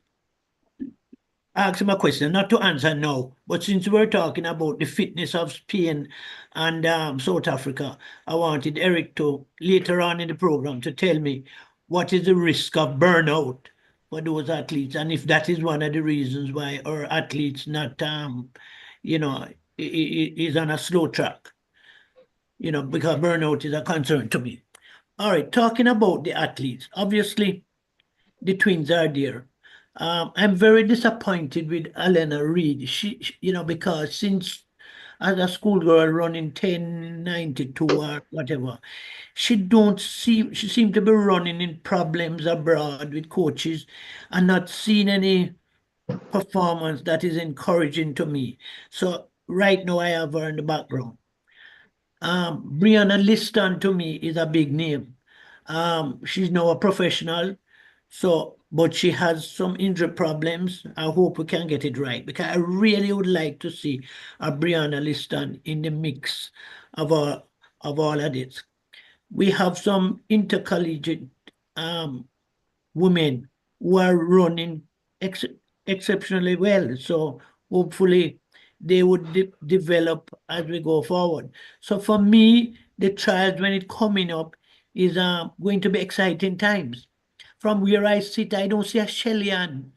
him a question, not to answer now, but since we're talking about the fitness of Spain and South Africa, I wanted Eric to, later on in the program, to tell me what is the risk of burnout for those athletes, and if that is one of the reasons why our athletes not, is on a slow track, because burnout is a concern to me. All right, talking about the athletes, obviously the twins are there. I'm very disappointed with Elena Reed. You know, because since as a schoolgirl running 1092 or whatever, she seemed to be running in problems abroad with coaches and not seeing any performance that is encouraging to me. So right now I have her in the background. Brianna Liston to me is a big name. She's now a professional, but she has some injury problems. I hope we can get it right because I really would like to see a Brianna Liston in the mix of all of this. We have some intercollegiate women who are running exceptionally well. So hopefully they would develop as we go forward. So for me, the trials when it coming up is going to be exciting times. From where I sit, I don't see a Shelly-Ann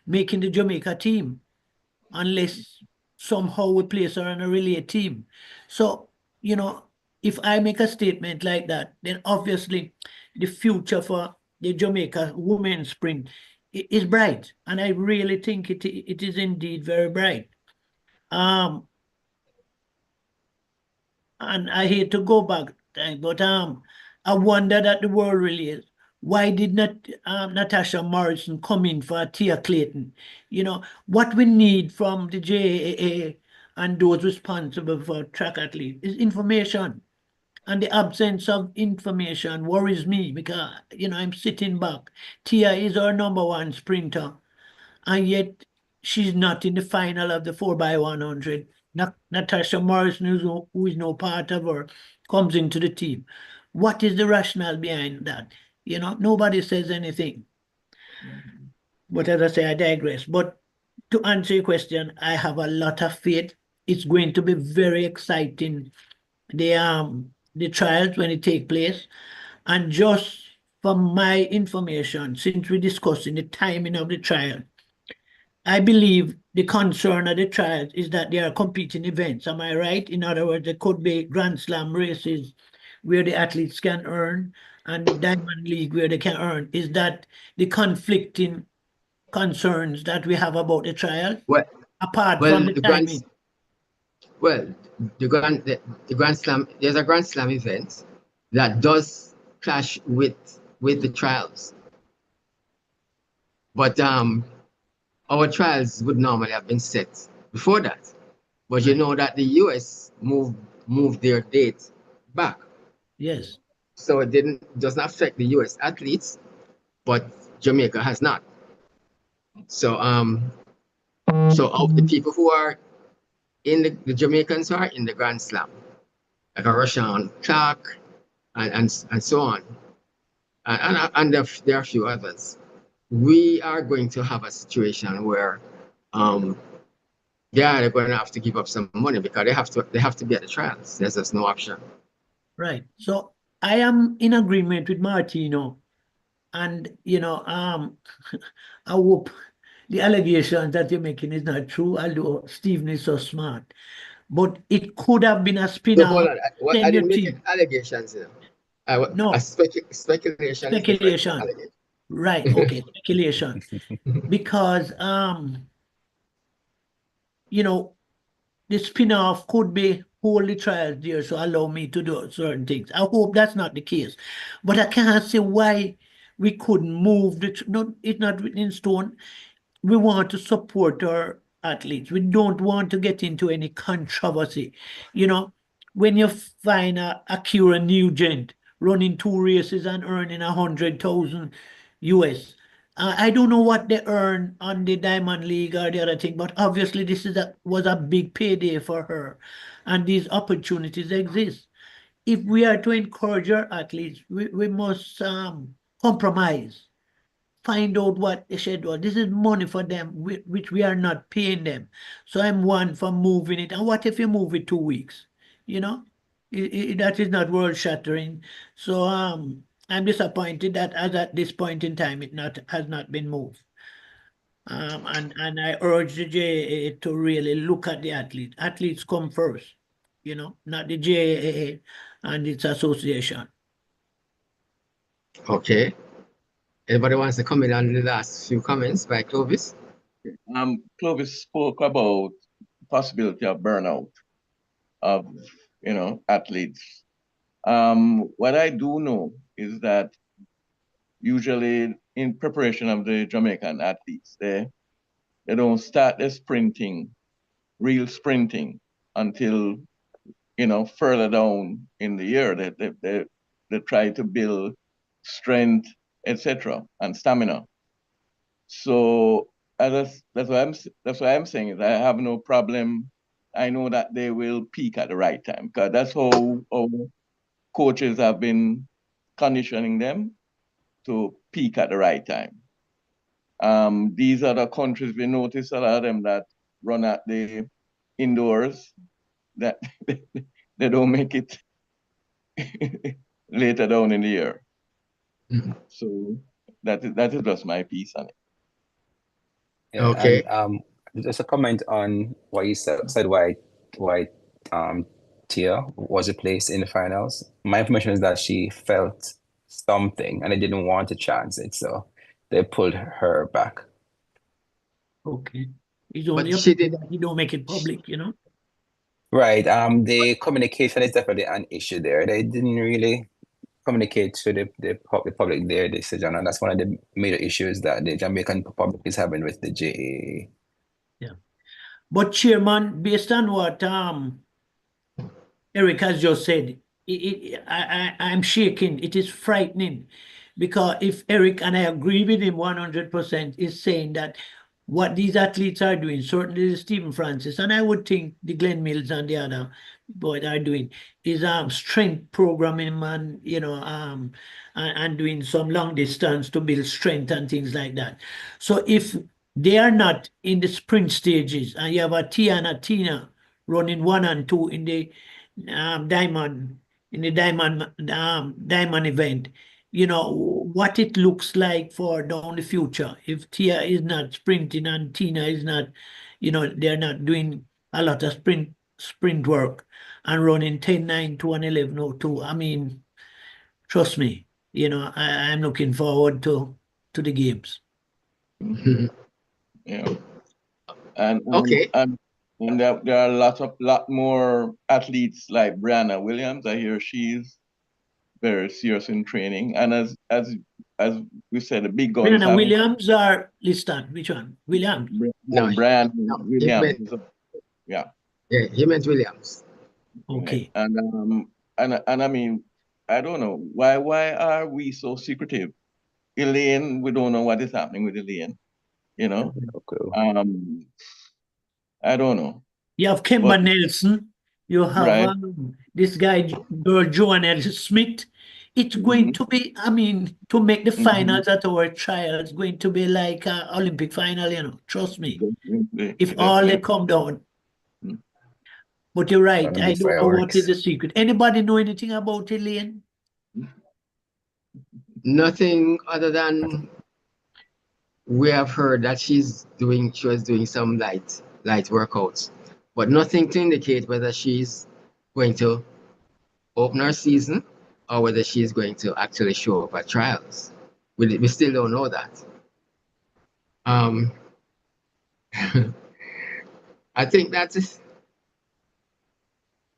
making the Jamaica team unless somehow we place her on a relay team. So, you know, if I make a statement like that, then obviously the future for the Jamaica women's sprint is bright. And I really think it is indeed very bright. And I hate to go back, but I wonder that the world really is. Why did not Natasha Morrison come in for Tia Clayton? You know, what we need from the JAA and those responsible for track athletes is information. And the absence of information worries me because, you know, I'm sitting back. Tia is our #1 sprinter, and yet she's not in the final of the 4x100. Natasha Morrison, who is no part of her, comes into the team. What is the rationale behind that? You know, nobody says anything. But as I say, I digress. But to answer your question, I have a lot of faith. It's going to be very exciting, the trials when it take place. And just from my information, since we're discussing the timing of the trial, I believe the concern of the trials is that they are competing events. Am I right? In other words, there could be Grand Slam races where the athletes can earn and the Diamond League where they can earn. Is that the conflicting concerns that we have about the trial? Well, Apart well, from the timing. The Grand Slam, there's a Grand Slam event that does clash with the trials. But our trials would normally have been set before that. But you know that the US moved their date back. Yes. So it does not affect the US athletes, but Jamaica has not. So of the people who are in the Jamaicans who are in the Grand Slam, like a Rashawn Clark and so on. And there are a few others. We are going to have a situation where they're going to have to give up some money because they have to be at the trials. There's just no option. Right. So I am in agreement with Martino, and you know, I hope the allegations that you're making is not true, although Stephen is so smart. But it could have been a So spin-off. hold on. I didn't make allegations, you know. No. Speculation. Speculation. Right. Okay. Speculation. Because you know, the spin-off could be hold the trials there, so allow me to do certain things. I hope that's not the case. But I can't see why we couldn't move it's not written in stone. We want to support our athletes. We don't want to get into any controversy. You know, when you find a Akira Nugent running 2 races and earning 100,000 US, I don't know what they earn on the Diamond League or the other thing, but obviously this was a big payday for her, and these opportunities exist. If we are to encourage our athletes, we must compromise. Find out what the schedule. This is money for them, which we are not paying them. So I'm one for moving it. And what if you move it 2 weeks? You know, that is not world shattering. So I'm disappointed that as at this point in time, has not been moved. And I urge the JAA to really look at the athletes. Athletes come first, you know, not the JAA and its association. Okay. Anybody wants to comment on the last few comments by Clovis? Clovis spoke about possibility of burnout of athletes. What I do know is that usually in preparation of the Jamaican athletes, they don't start the real sprinting until further down in the year. They try to build strength, etc., and stamina. So that's why I'm saying is I have no problem. I know that they will peak at the right time because that's how coaches have been conditioning them to peak at the right time. These other countries, we notice a lot of them that run at the indoors, that they don't make it later down in the year. Mhm. So that is just my piece on it. Yeah, Okay. and just a comment on what you said why Tia was replaced in the finals. My information is that she felt something and they didn't want to chance it, so they pulled her back. Okay. It's only But a she pity did. that you don't make it public, you know? Right. The communication is definitely an issue there. They didn't really communicate to the public their decision, and that's one of the major issues that the Jamaican public is having with the JAA. Yeah. But Chairman, based on what Eric has just said, I'm shaking. It is frightening because if Eric, and I agree with him 100%, is saying that what these athletes are doing, certainly Stephen Francis, and I would think the Glenn Mills and the other boys are doing, is strength programming and and doing some long distance to build strength and things like that. So if they are not in the sprint stages, and you have a Tia and a Tina running 1 and 2 in the diamond event, what it looks like for down the future if Tia is not sprinting and Tina is not, they're not doing a lot of sprint work and running 10:9 and 11:02. I mean, trust me, I'm looking forward to the games. Mhm. Yeah. And Okay. there are a lot more athletes like Brianna Williams. I hear she's very serious in training. And as we said, the big guns Brianna have Williams or Liston? Which one? Williams. No, Brian no, he Williams. Yeah. Yeah, he meant Williams. Okay. And I mean, I don't know why are we so secretive? Elaine, we don't know what is happening with Elaine. Okay. I don't know. You have Kemba But Nelson. You have right. this girl, Joanne Smith. It's going to be, I mean, to make the finals at our trial, it's going to be like an Olympic final, trust me. If all they come down. Mm. But you're right. Gonna I be don't know what is fireworks. the secret. Anybody know anything about Elaine? Nothing other than we have heard that she was doing some light workouts, but nothing to indicate whether she's going to open her season or whether she's going to actually show up at trials. We still don't know that. I think that's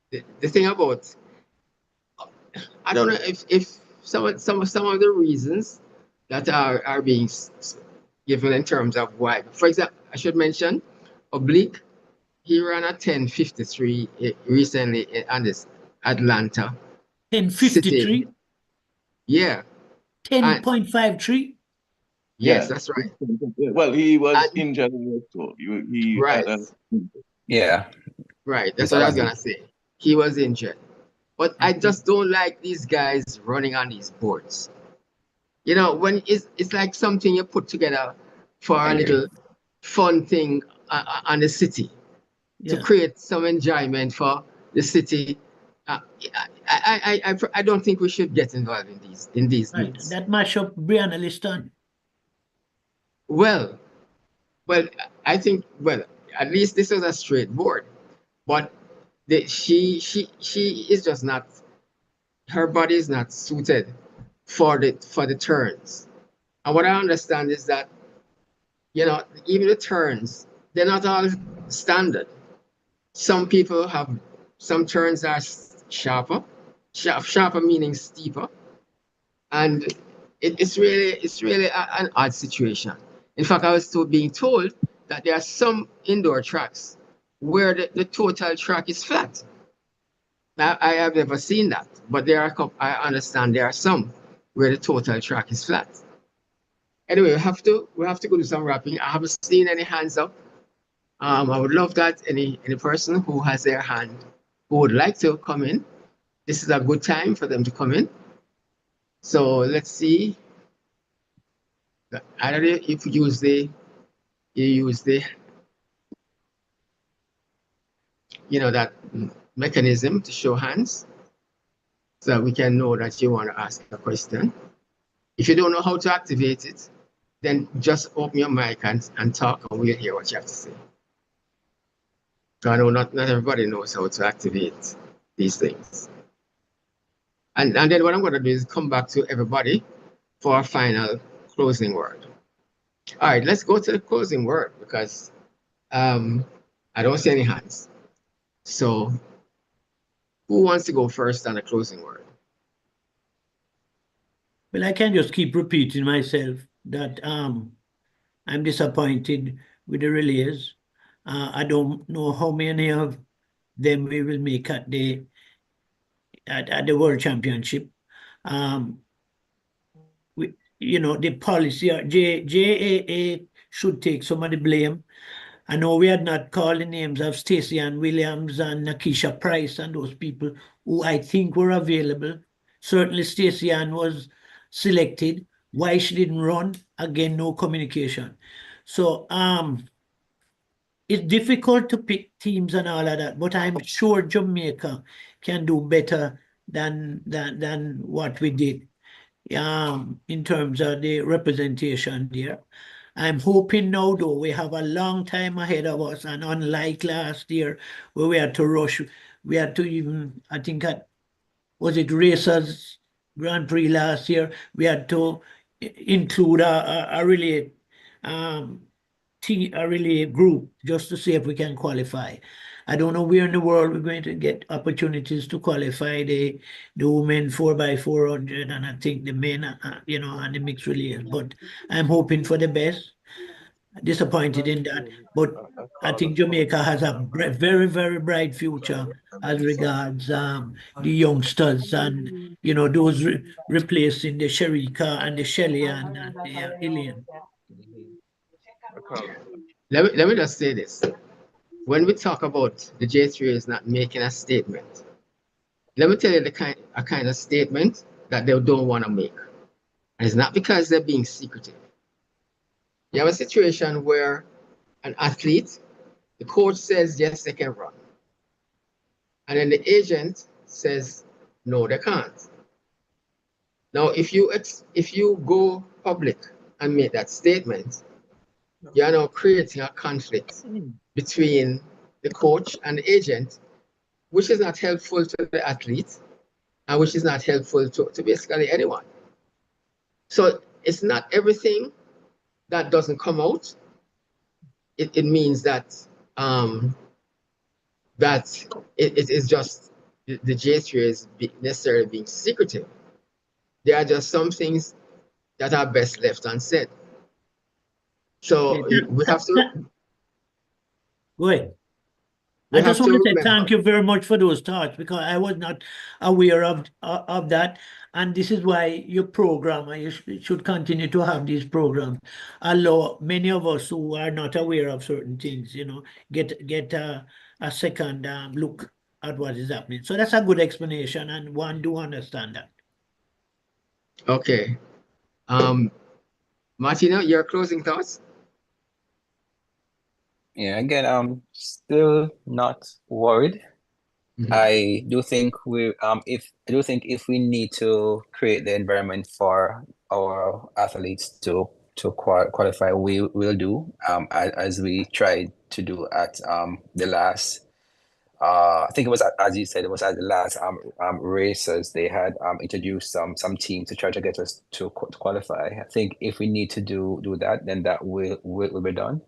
the thing about. I don't know if some of the reasons that are being given in terms of why. For example, I should mention Oblique. He ran a 10:53 recently on this Atlanta 10:53, City. Yeah. 10.53. Yes, Yeah. that's right. Well, he was And, injured also. He right. had Yeah. Right. That's It's what I all was gonna say. He was injured. But I just don't like these guys running on these boards. When it's like something you put together for I a agree. little fun thing on the city to Yeah. create some enjoyment for the city. I don't think we should get involved in these Right. meets. That mashup, Brianna Liston. Well, I think at least this was a straight board, but she is just not. Her body is not suited for the turns. And what I understand is that, you know, even the turns, they're not all standard. Some people have, some turns are sharper, sharper meaning steeper. And it's really an odd situation. In fact, I was being told that there are some indoor tracks where the total track is flat. Now, I have never seen that, but there are, I understand there are some where the total track is flat. Anyway, we have to go do some wrapping. I haven't seen any hands up. I would love that any person who has their hand who would like to come in. This is a good time for them to come in. So let's see. I don't know if you use the you know, that mechanism to show hands, so that we can know that you want to ask a question. If you don't know how to activate it, then just open your mic and talk, and we'll hear what you have to say. So I know not everybody knows how to activate these things. And then what I'm going to do is come back to everybody for a final closing word. All right, let's go to the closing word, because I don't see any hands. So who wants to go first on the closing word? Well, I can just keep repeating myself that I'm disappointed with the relays. I don't know how many of them we will make at the World Championship. You know, the policy, JAA should take some of the blame. I know we had not called the names of Stacey Ann Williams and Nakisha Price and those people who I think were available. Certainly Stacey Ann was selected. Why she didn't run? Again, no communication. So it's difficult to pick teams and all of that, but I'm sure Jamaica can do better than what we did in terms of the representation there. I'm hoping now, though, we have a long time ahead of us, and unlike last year, where we had to rush, we had to even, I think, was it Racers Grand Prix last year, we had to include a relay group just to see if we can qualify. I don't know where in the world we're going to get opportunities to qualify the women 4x400, and I think the men, you know, and the mixed relays. But I'm hoping for the best. Disappointed in that, but I think Jamaica has a very, very bright future as regards the youngsters, and you know, those replacing the Sharika and the Shelley and the Ilian. Let me just say this. When we talk about the J3 is not making a statement, let me tell you a kind of statement that they don't want to make. And it's not because they're being secretive. You have a situation where an athlete, the coach says, yes, they can run. And then the agent says, no, they can't. Now, if you go public and make that statement, you are now creating a conflict between the coach and the agent, which is not helpful to the athlete and which is not helpful to basically anyone. So it's not everything that doesn't come out. It means that that it is just the J3 is necessarily being secretive. There are just some things that are best left unsaid. So we have to. Go ahead. I just want to say thank you very much for those thoughts, because I was not aware of that. And this is why your program, and you should continue to have these programs, allow many of us who are not aware of certain things, you know, get a second look at what is happening. So that's a good explanation, and one do understand that. Okay. Martino, your closing thoughts? Yeah, again, I'm still not worried. I do think if we need to create the environment for our athletes to qualify, we will do as we tried to do at the last I think it was, as you said, it was at the last races they had introduced some team to try to get us to qualify. I think if we need to do that, then that will be done.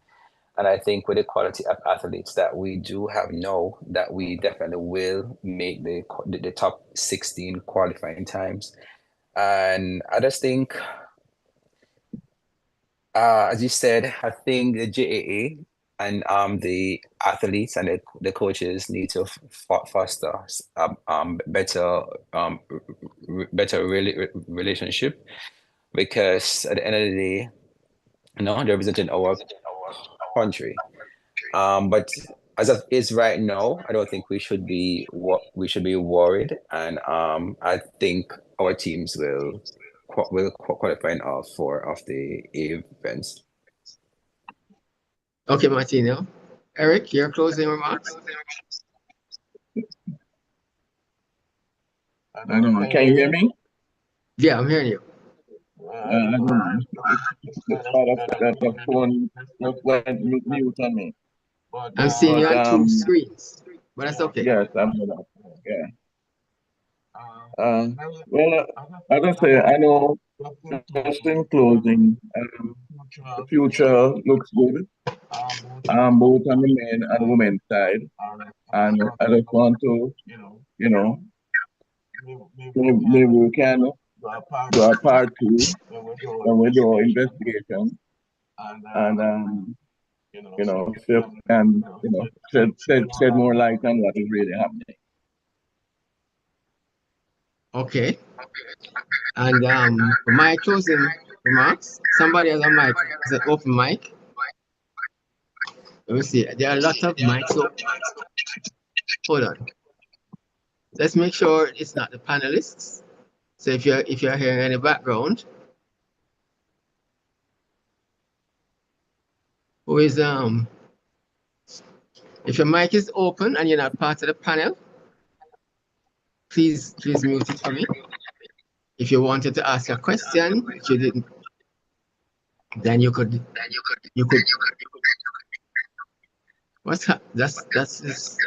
And I think with the quality of athletes that we do have now, that we definitely will make the top 16 qualifying times. And I just think, as you said, I think the GAA and the athletes and the coaches need to foster better relationship, because at the end of the day, they're representing our country. But as it is right now, I don't think we should be worried, and I think our teams will qualify in all 4 of the events. Okay, Martino. Eric, your closing remarks? I don't know. Can you hear me? Yeah, I'm hearing you. I don't know. The phone went mute on me. I'm seeing you on 2 But, screens, but that's okay. yes, I'm gonna. Yeah. Well, as I say, I know, just in closing, the future looks good, both on the men and women's side. And I just want to, maybe we can do a part 2 when we do our investigation, and see if we can, shed more light on what is really happening. Okay. And my closing remarks. Somebody has a mic. Is an open mic? Let me see. There are a lot of mics. So hold on. Let's make sure it's not the panelists. So if you're hearing any background, who is if your mic is open and you're not part of the panel, please mute it for me. If you wanted to ask a question, which you didn't, then you could. What's that? That's this.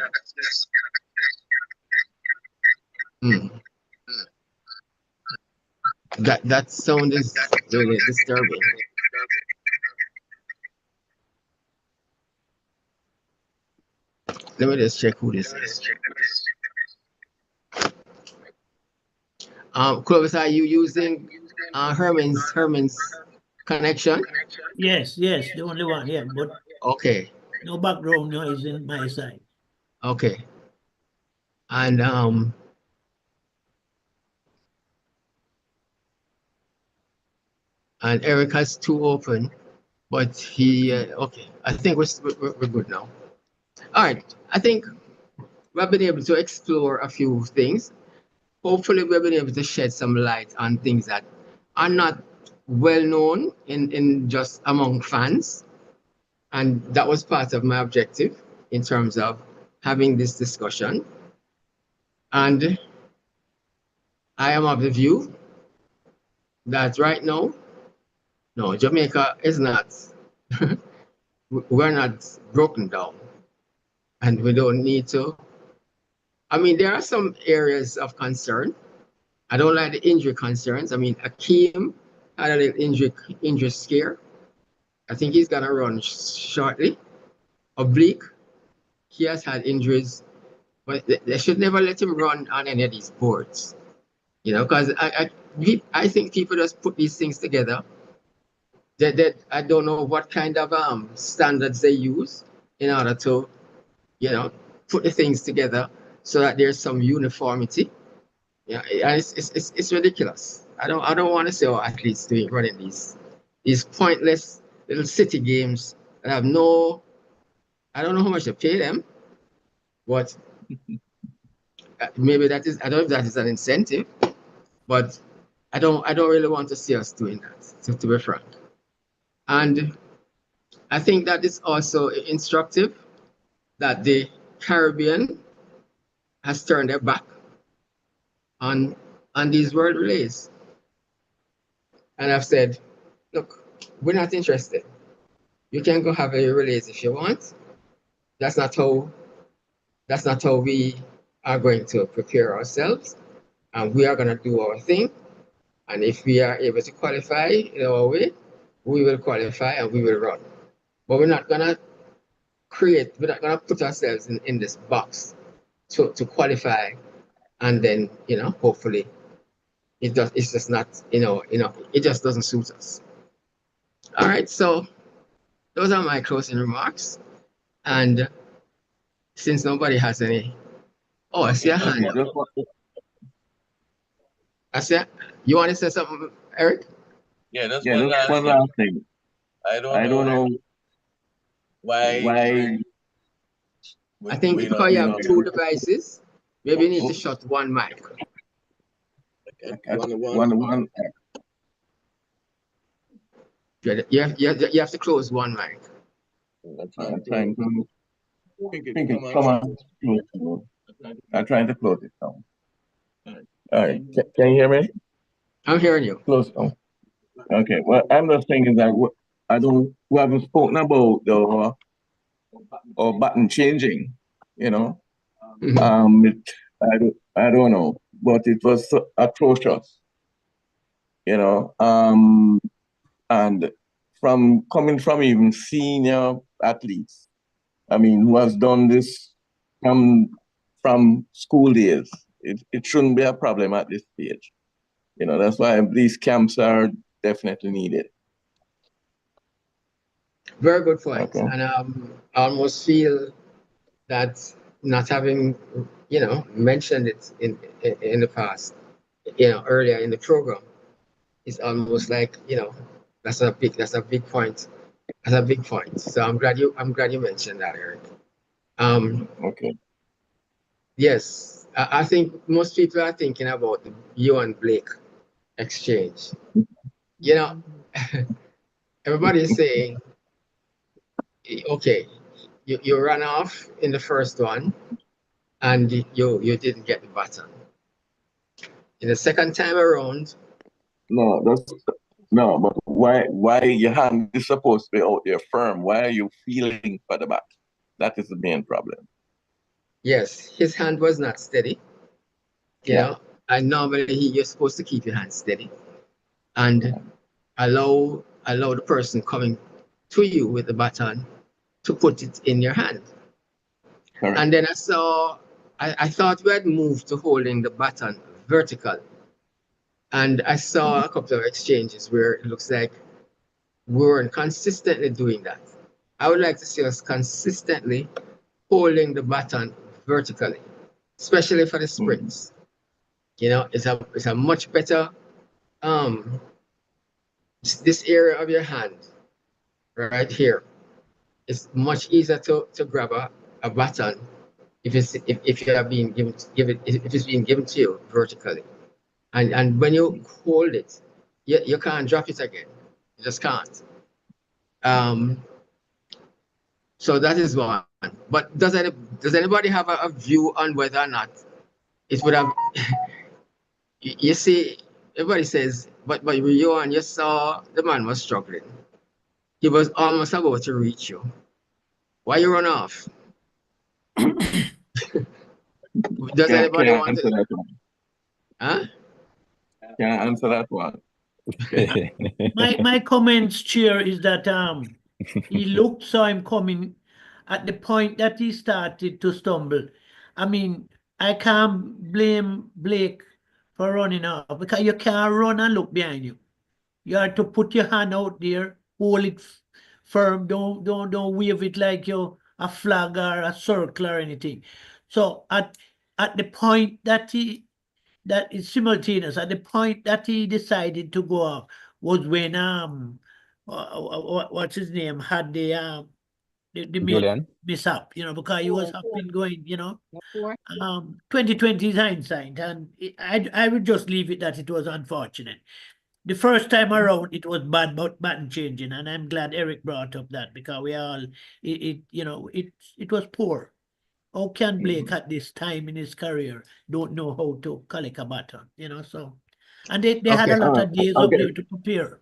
That sound is really disturbing. Let me just check who this is. Clovis, are you using Herman's connection? Yes, the only one, yeah, but Okay. no background noise in my side. Okay. And Eric has 2 open, but he okay. I think we're good now. All right. I think we've been able to explore a few things. Hopefully, we've been able to shed some light on things that are not well known in just among fans. And that was part of my objective in terms of having this discussion. And I am of the view that right now, no, Jamaica is not, we're not broken down. And we don't need to. I mean, there are some areas of concern. I don't like the injury concerns. I mean, Akeem had a little injury scare. I think he's gonna run shortly. Oblique, he has had injuries, but they should never let him run on any of these boards. Because I think people just put these things together. I don't know what kind of standards they use in order to, put the things together so that there's some uniformity. Yeah, it's ridiculous. I don't want to see our athletes running these pointless little city games that have no. I don't know how much to pay them, but maybe that is. I don't know if that is an incentive, but I don't really want to see us doing that. To be frank, and I think that is also instructive that the Caribbean has turned their back on these world relays. And I've said, look, we're not interested. You can go have a relays if you want. That's not how That's not how we are going to prepare ourselves. And we are going to do our thing. And if we are able to qualify in our way, we will qualify and we will run. But we're not going to put ourselves in this box to qualify. And then, hopefully it's just not, it just doesn't suit us. All right. So those are my closing remarks. And since nobody has any, I see a hand up. I see. You want to say something, Eric? Yeah, that's Yeah, one that's one last last thing. I I don't know why. I think because you have two devices, maybe you need to shut one mic. One. You have to close one mic. I'm trying to. Come on. I'm trying to close it down. All right. Can you hear me? I'm hearing you. Close down. Okay. Well, I'm just thinking that we haven't spoken about the button changing. Mhm. I don't know, but it was atrocious. And coming from even senior athletes, I mean, who has done this from school days, it shouldn't be a problem at this stage. That's why these camps are definitely needed. Very good point. Okay. And I almost feel that not having, mentioned it in the past, earlier in the program, is almost like, that's a big point. That's a big point. So I'm glad you mentioned that, Eric. Okay. Yes, I think most people are thinking about the you and Blake exchange. Everybody is saying, okay, you ran off in the first one and you didn't get the baton. In the second time around, No, but why your hand is supposed to be out there firm? Why are you feeling for the back? That is the main problem. yes, his hand was not steady. And normally you're supposed to keep your hand steady and allow the person coming to you with the baton to put it in your hand. Correct. And then I thought we had moved to holding the baton vertical. And I saw a couple of exchanges where it looks like we weren't consistently doing that. I would like to see us consistently holding the baton vertically, especially for the sprints. It's a much better, this area of your hand right here. It's much easier to grab a baton if you are being if it's being given to you vertically. And when you hold it, you can't drop it again. You just can't. So that is one. But does anybody have a view on whether or not it would have? You see, everybody says, but you saw the man was struggling. He was almost about to reach you. Why you run off? Does anybody want to? Answer that one? Huh? Can I answer that one? My comments, Chair, is that he saw him coming at the point that he started to stumble. I mean, I can't blame Blake for running off because you can't run and look behind you. You have to put your hand out there, hold it firm. Don't wave it like you're a flag or a circle or anything. So at the point that that is simultaneous, at the point that he decided to go off was when what's his name had the Julian? mishap, because he was up and going, 2020 is hindsight, and I would just leave it that it was unfortunate. The first time around, it was bad button changing, and I'm glad Eric brought up that because it was poor. How can Blake at this time in his career don't know how to collect a baton, so, and they had a lot of days up there to prepare.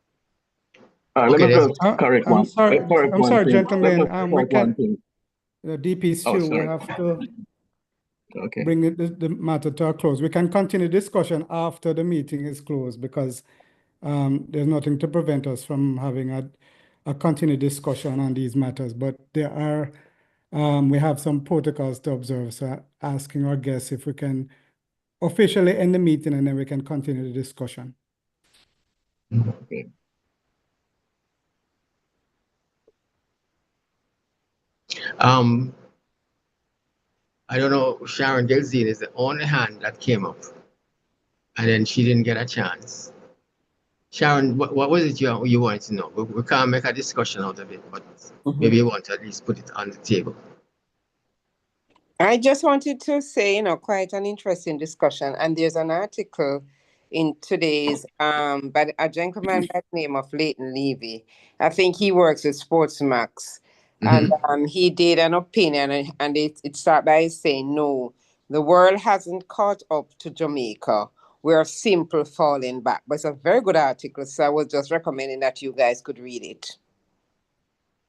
Let me just correct one. I'm sorry, gentlemen. We correct one can thing. DP's Oh, too. We sorry. have to Okay. bring the matter to a close. We can continue discussion after the meeting is closed because there's nothing to prevent us from having a continued discussion on these matters. But there are, we have some protocols to observe. So asking our guests if we can officially end the meeting and then we can continue the discussion. Okay. I don't know, Sharon Delzine is the only hand that came up, and then she didn't get a chance. Sharon, what was it you wanted to know? We can't make a discussion out of it, but maybe you want to at least put it on the table. I just wanted to say, quite an interesting discussion. And there's an article in today's by a gentleman by the name of Leighton Levy. I think he works with Sportsmax. And he did an opinion, and it started by saying, no, the world hasn't caught up to Jamaica. We're simply falling back. But it's a very good article, so I was just recommending that you guys could read it.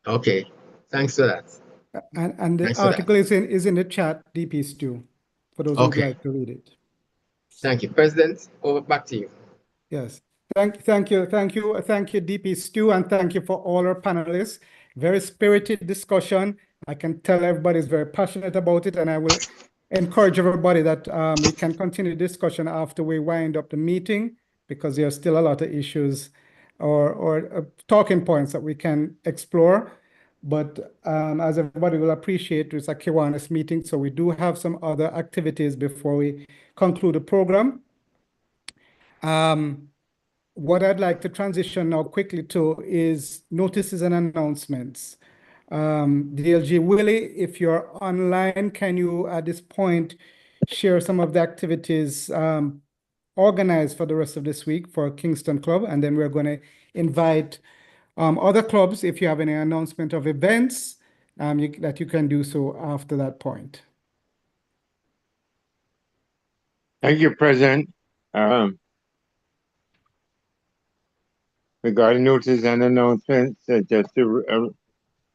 Okay, thanks for that. And the Thanks for article that. is in the chat, DP Stu, for those who would Okay. like to read it. Thank you. President, over back to you. Yes. Thank you, DP Stu, and thank you for all our panelists. Very spirited discussion. I can tell everybody's very passionate about it, and I will encourage everybody that we can continue discussion after we wind up the meeting, because there are still a lot of issues or talking points that we can explore. But as everybody will appreciate, it's a Kiwanis meeting, so we do have some other activities before we conclude the program. What I'd like to transition now quickly to is notices and announcements. DLG Willie, if you're online, can you at this point share some of the activities organized for the rest of this week for Kingston Club? And then we're going to invite other clubs, if you have any announcement of events, that you can do so after that point. Thank you, President. Regarding notices and announcements, just to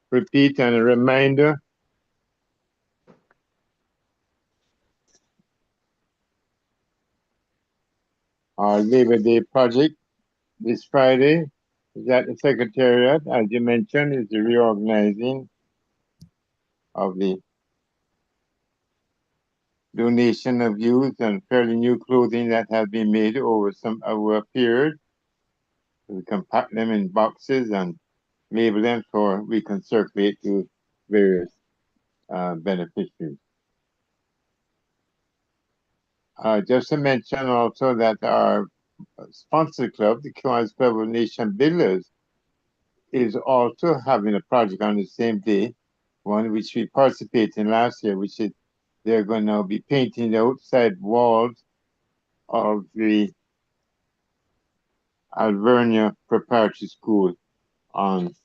repeat and a reminder, our Labor Day project this Friday is at the Secretariat. As you mentioned, is the reorganizing of the donation of used and fairly new clothing that has been made over a period. We can pack them in boxes and label them for we can circulate to various beneficiaries. Just to mention also that our sponsor club, the Kiwanians Club of Nation Builders, is also having a project on the same day, one which we participated in last year, which is they're going to be painting the outside walls of the Alvernia Preparatory School on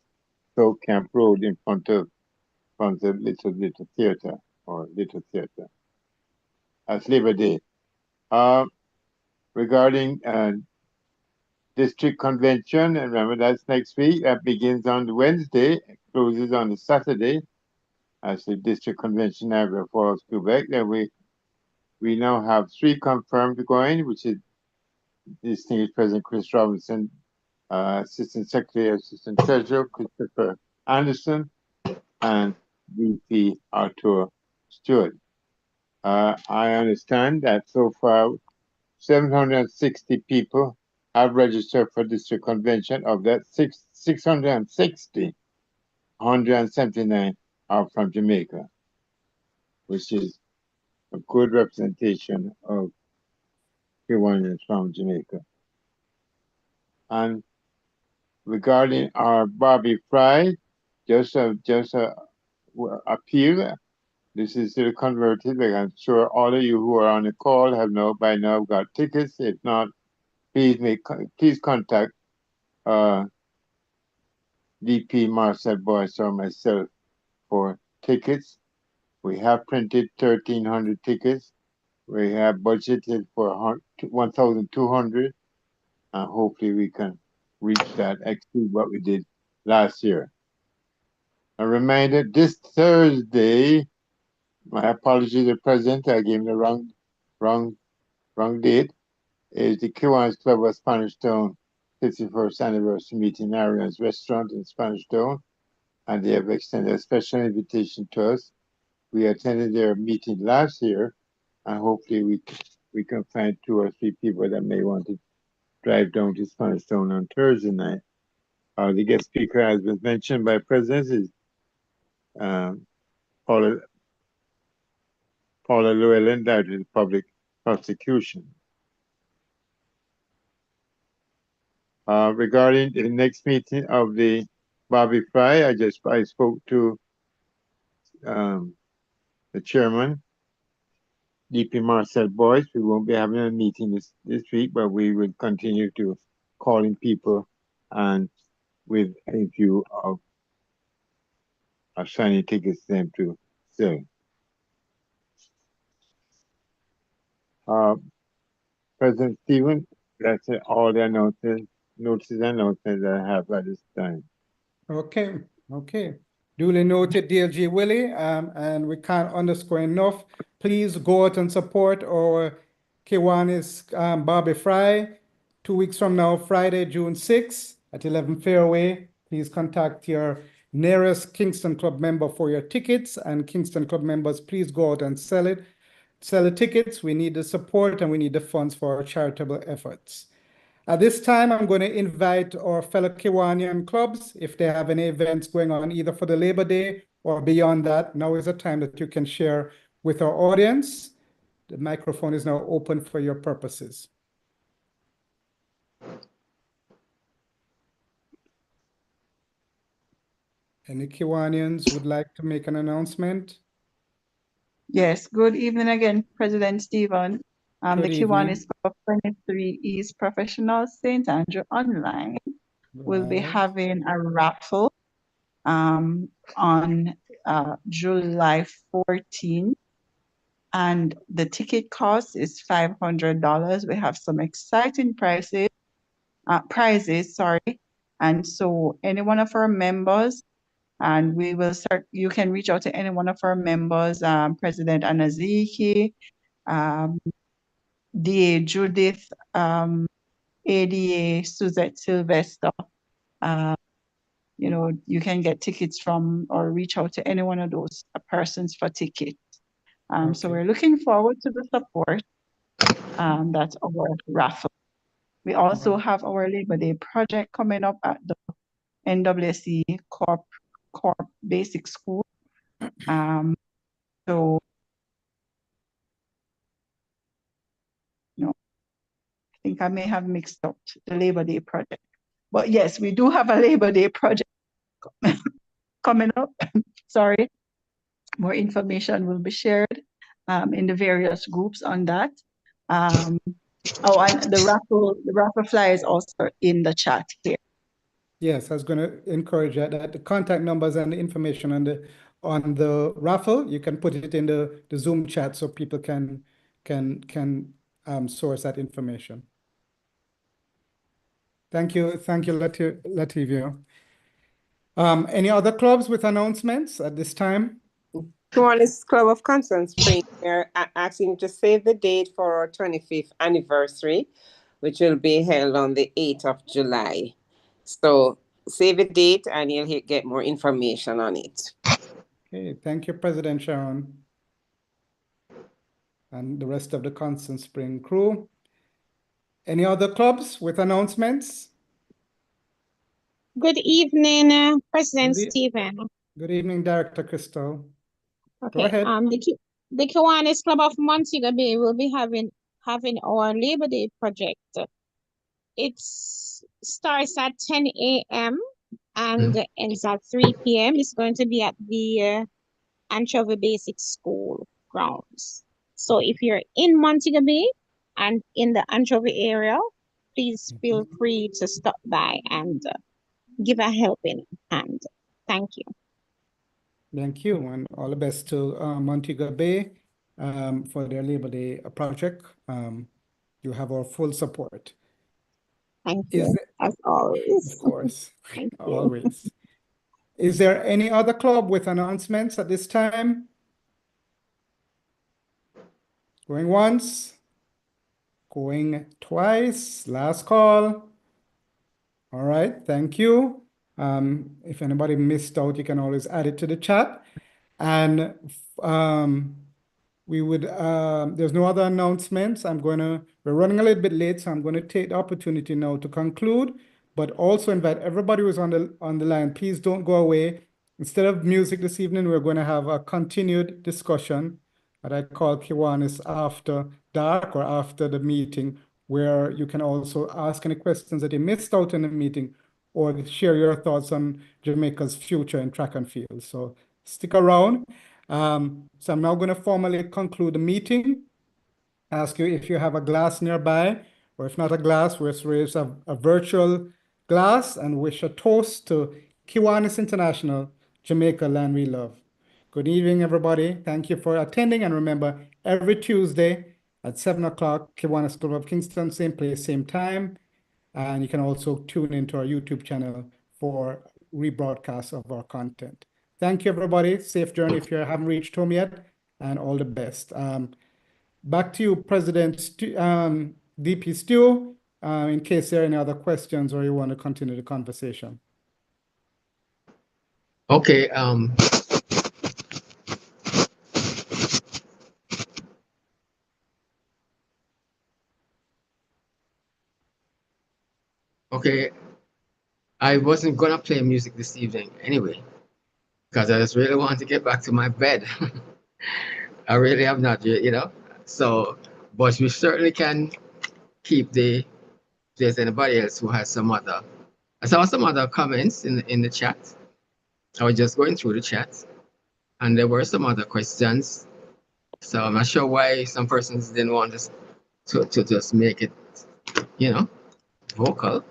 South Camp Road in front of Little Theatre or Little Theatre. That's Labor Day. Regarding district convention, and remember that's next week. That begins on the Wednesday, closes on the Saturday. As the district convention Niagara Falls, Quebec. Then we now have 3 confirmed going, which is distinguished President Chris Robinson, Assistant Secretary, Assistant Treasurer Christopher Anderson, and VP Arthur Stewart. I understand that so far 760 people have registered for district convention. Of that, 660, 179 are from Jamaica, which is a good representation of Kiwanians from Jamaica. And regarding our Barbie Fry, just a appeal. This is still converted. Like I'm sure all of you who are on the call have by now got tickets. If not, please contact DP Marcel Boyce or myself for tickets. We have printed 1,300 tickets. We have budgeted for 1,200, and hopefully we can reach that, exceed what we did last year. A reminder, this Thursday, My apologies, the President. I gave him the wrong date. Is the Kiwanians Club of Spanish Town 51st anniversary meeting in Arian's restaurant in Spanish Town, and they have extended a special invitation to us. We attended their meeting last year, and hopefully we can find 2 or 3 people that may want to drive down to Spanish Town on Thursday night. The guest speaker, as was mentioned by President, is Paula Llewellyn, Director of Public Prosecution. Regarding the next meeting of the Bobby Fry, I spoke to the chairman, DP Marcel Boyce. We won't be having a meeting this week, but we will continue to calling people and with a view of assigning tickets to them to sell. President Stephen, that's all the notices and announcements that I have at this time. Okay, okay. Duly noted, DLG Willie, and we can't underscore enough. Please go out and support our Kiwanians Bobby Fry 2 weeks from now, Friday, June 6th at 11 Fairway. Please contact your nearest Kingston Club member for your tickets, and Kingston Club members, please go out and sell the tickets. We need the support and we need the funds for our charitable efforts. At this time, I'm going to invite our fellow Kiwanian clubs, if they have any events going on either for the Labor Day or beyond that. Now is the time that you can share with our audience. The microphone is now open for your purposes. Any Kiwanians would like to make an announcement? Yes, good evening again, President Stephen. Good The evening. Kiwanians Club 23 East Professional St. Andrew Online will be Right. having a raffle on July 14th, and the ticket cost is $500. We have some exciting prizes, and so any one of our members, and we will start, you can reach out to any one of our members, President Anaziki, DA Judith, ADA Suzette Sylvester. You know, you can get tickets from or reach out to any one of those persons for tickets. So we're looking forward to the support. That's our raffle. We also have our Labor Day project coming up at the NWC Corp Basic School. So no, I think I may have mixed up the Labor Day project. But yes, we do have a Labor Day project coming up. Sorry. More information will be shared in the various groups on that. And the raffle flyer is also in the chat here. Yes, I was going to encourage that the contact numbers and the information on the raffle, you can put it in the Zoom chat so people can source that information. Thank you, Lativia. Any other clubs with announcements at this time? Kiwanians Club of Constant Spring, we're asking to save the date for our 25th anniversary, which will be held on the 8th of July. So save the date and you'll get more information on it. Okay, thank you, President Sharon. And the rest of the Constant Spring crew. Any other clubs with announcements? Good evening, President Stephen. Good evening, Director Crystal. Okay. Go ahead. The Kiwanians Club of Montego Bay will be having our Labor Day project. It starts at 10 a.m. and ends at 3 p.m. It's going to be at the Anchovy Basic School grounds. So if you're in Montego Bay and in the Anchovy area, please feel free to stop by and give a helping hand. Thank you. Thank you, and all the best to Montego Bay for their Labor Day project. You have our full support. Thank you, as always. Of course, Thank you. always. Is there any other club with announcements at this time? Going once, going twice, last call. All right, thank you. If anybody missed out, you can always add it to the chat. And we would, there's no other announcements. We're running a little bit late, so I'm going to take the opportunity now to conclude, but also invite everybody who's on the line, please don't go away. Instead of music this evening, we're going to have a continued discussion that I call Kiwanis After Dark or after the meeting, where you can also ask any questions that you missed out in the meeting or share your thoughts on Jamaica's future in track and field. So stick around. So I'm now going to formally conclude the meeting. Ask you if you have a glass nearby, or if not a glass, let's raise a virtual glass and wish a toast to Kiwanis International, Jamaica, land we love. Good evening, everybody. Thank you for attending. And remember, every Tuesday at 7 o'clock, Kiwanis Club of Kingston, same place, same time. And you can also tune into our YouTube channel for rebroadcast of our content. Thank you, everybody. Safe journey if you haven't reached home yet, and all the best. Back to you, President DP Stew, in case there are any other questions or you want to continue the conversation. Okay. Okay. I wasn't gonna play music this evening anyway, because I just really want to get back to my bed. I really have not yet, you know. So, but we certainly can keep if there's anybody else who has some other. I saw some other comments in the chat. I was just going through the chat, and there were some other questions. So I'm not sure why some persons didn't want us to just make it, you know, vocal.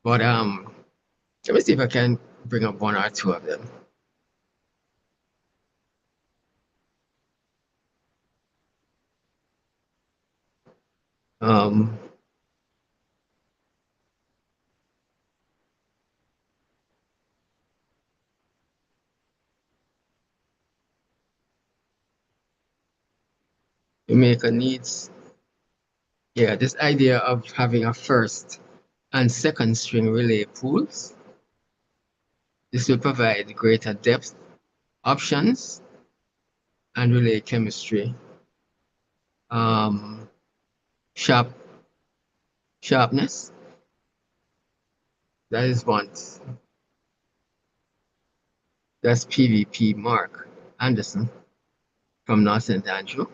But let me see if I can bring up one or two of them. Jamaica needs, yeah, this idea of having a first and second string relay pools. This will provide greater depth, options, and relay chemistry. Sharpness. That is one. That's PVP Mark Anderson from North St. Andrew.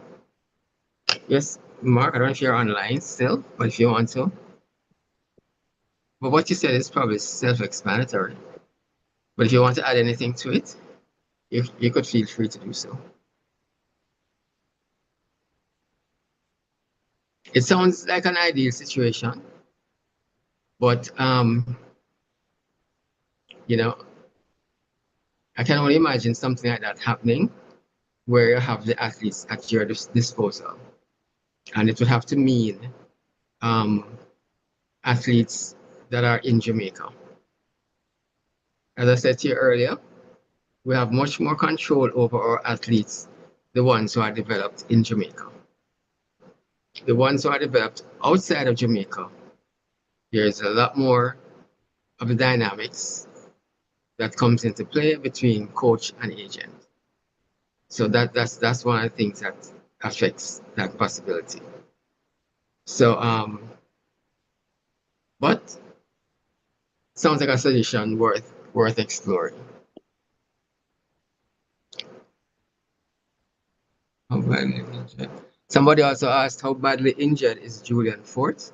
Yes, Mark, I don't know if you're online still, but if you want to. But what you said is probably self-explanatory. But if you want to add anything to it, you could feel free to do so. It sounds like an ideal situation, but you know, I can only imagine something like that happening where you have the athletes at your disposal. And it would have to mean athletes that are in Jamaica. As I said to you earlier, we have much more control over our athletes, the ones who are developed in Jamaica. The ones who are developed outside of Jamaica, there's a lot more of the dynamics that comes into play between coach and agent. So that's one of the things that affects that possibility. So but sounds like a solution worth exploring. Somebody also asked how badly injured is Julian Fort.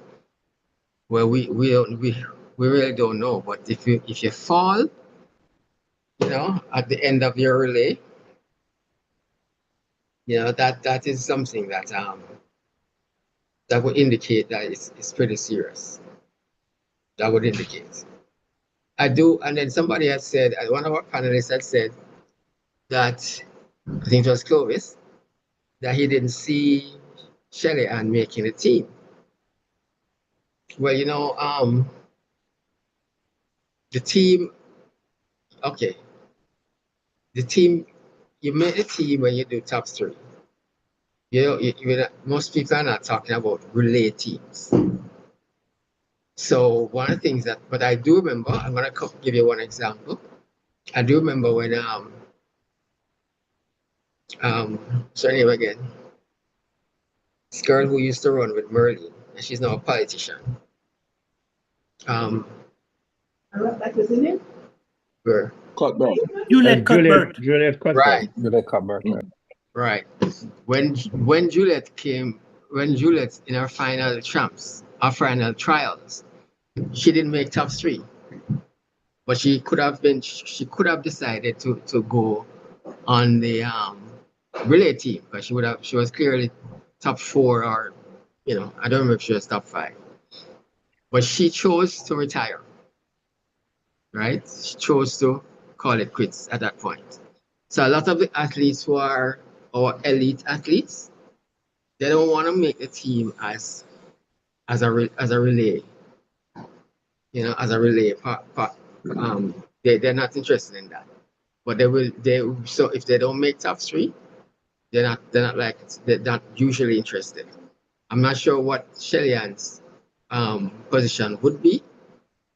Well, we really don't know, but if you fall, you know, at the end of your relay, you know, that is something that that would indicate that it's pretty serious. That would indicate. And then somebody had said, one of our panelists had said that, I think it was Clovis, that he didn't see Shelley Ann making the team. Well, you know, the team, okay. The team, you make the team when you do top three. most people are not talking about relay teams. So one of the things but I do remember, I'm gonna give you one example. I do remember when so anyway again, this girl who used to run with Merlin, and she's now a politician. That was in it? Where? Cuthbert. Juliet Cuthbert. Juliet Cuthbert. Right, Juliet Cuthbert, right? right. When Juliet in her final trials, she didn't make top 3. But she could have decided to go on the relay team, because she was clearly top 4, or I don't remember if she was top 5. But she chose to retire. Right? She chose to call it quits at that point. So a lot of the athletes who are our elite athletes, they don't want to make the team as a relay. As a relay they're not interested in that. But so if they don't make top 3, they're not usually interested. I'm not sure what Shelly-Ann's position would be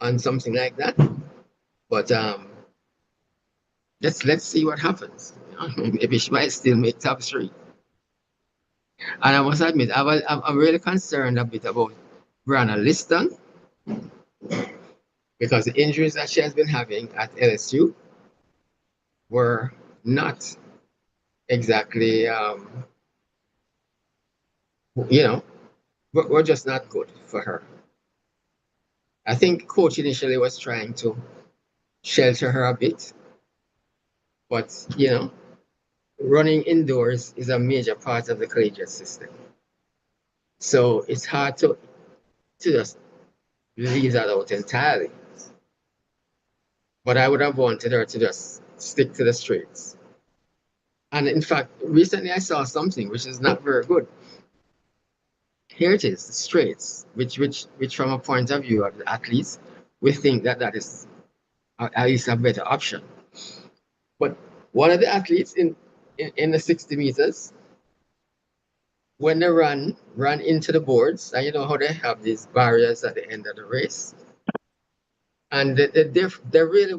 on something like that, but let's see what happens. Maybe she might still make top 3. And I must admit, I'm really concerned a bit about Brianna Liston, because the injuries that she has been having at LSU were not exactly, were just not good for her. I think coach initially was trying to shelter her a bit, but running indoors is a major part of the collegiate system. So it's hard to just leave that out entirely. But I would have wanted her to just stick to the straights. And in fact, recently I saw something which is not very good. Here it is, the straights, which from a point of view of the athletes, we think that is at least a better option. But one of the athletes in the 60 meters, when they run into the boards, and you know how they have these barriers at the end of the race, and they really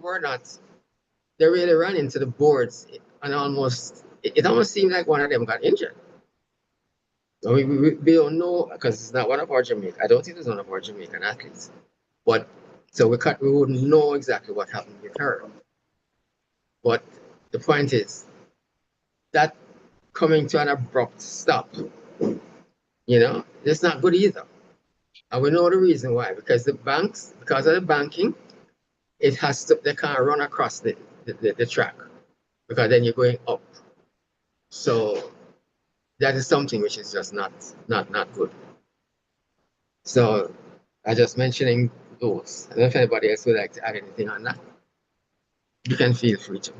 ran into the boards, and it almost seemed like one of them got injured. So we don't know, because it's not one of our Jamaican. I don't think it's one of our Jamaican athletes, but so we wouldn't know exactly what happened with her. But the point is that coming to an abrupt stop, it's not good either. And we know the reason why, because because of the banking, they can't run across the track, because then you're going up. So that is something which is just not good. So I just mentioning those. I don't know if anybody else would like to add anything on that. You can feel free to.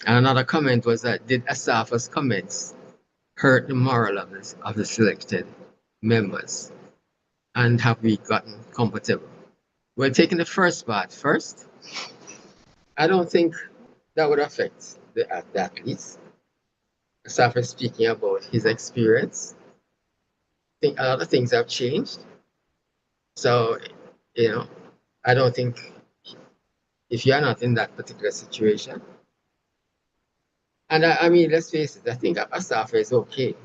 And another comment was that, did Asafa's comments hurt the moral of the selected members? And have we gotten comfortable? Well, taking the first part first, I don't think that would affect the athletes. Asafa is speaking about his experience. I think a lot of things have changed. So, I don't think, if you're not in that particular situation, and I mean, let's face it, I think Asafa is okay,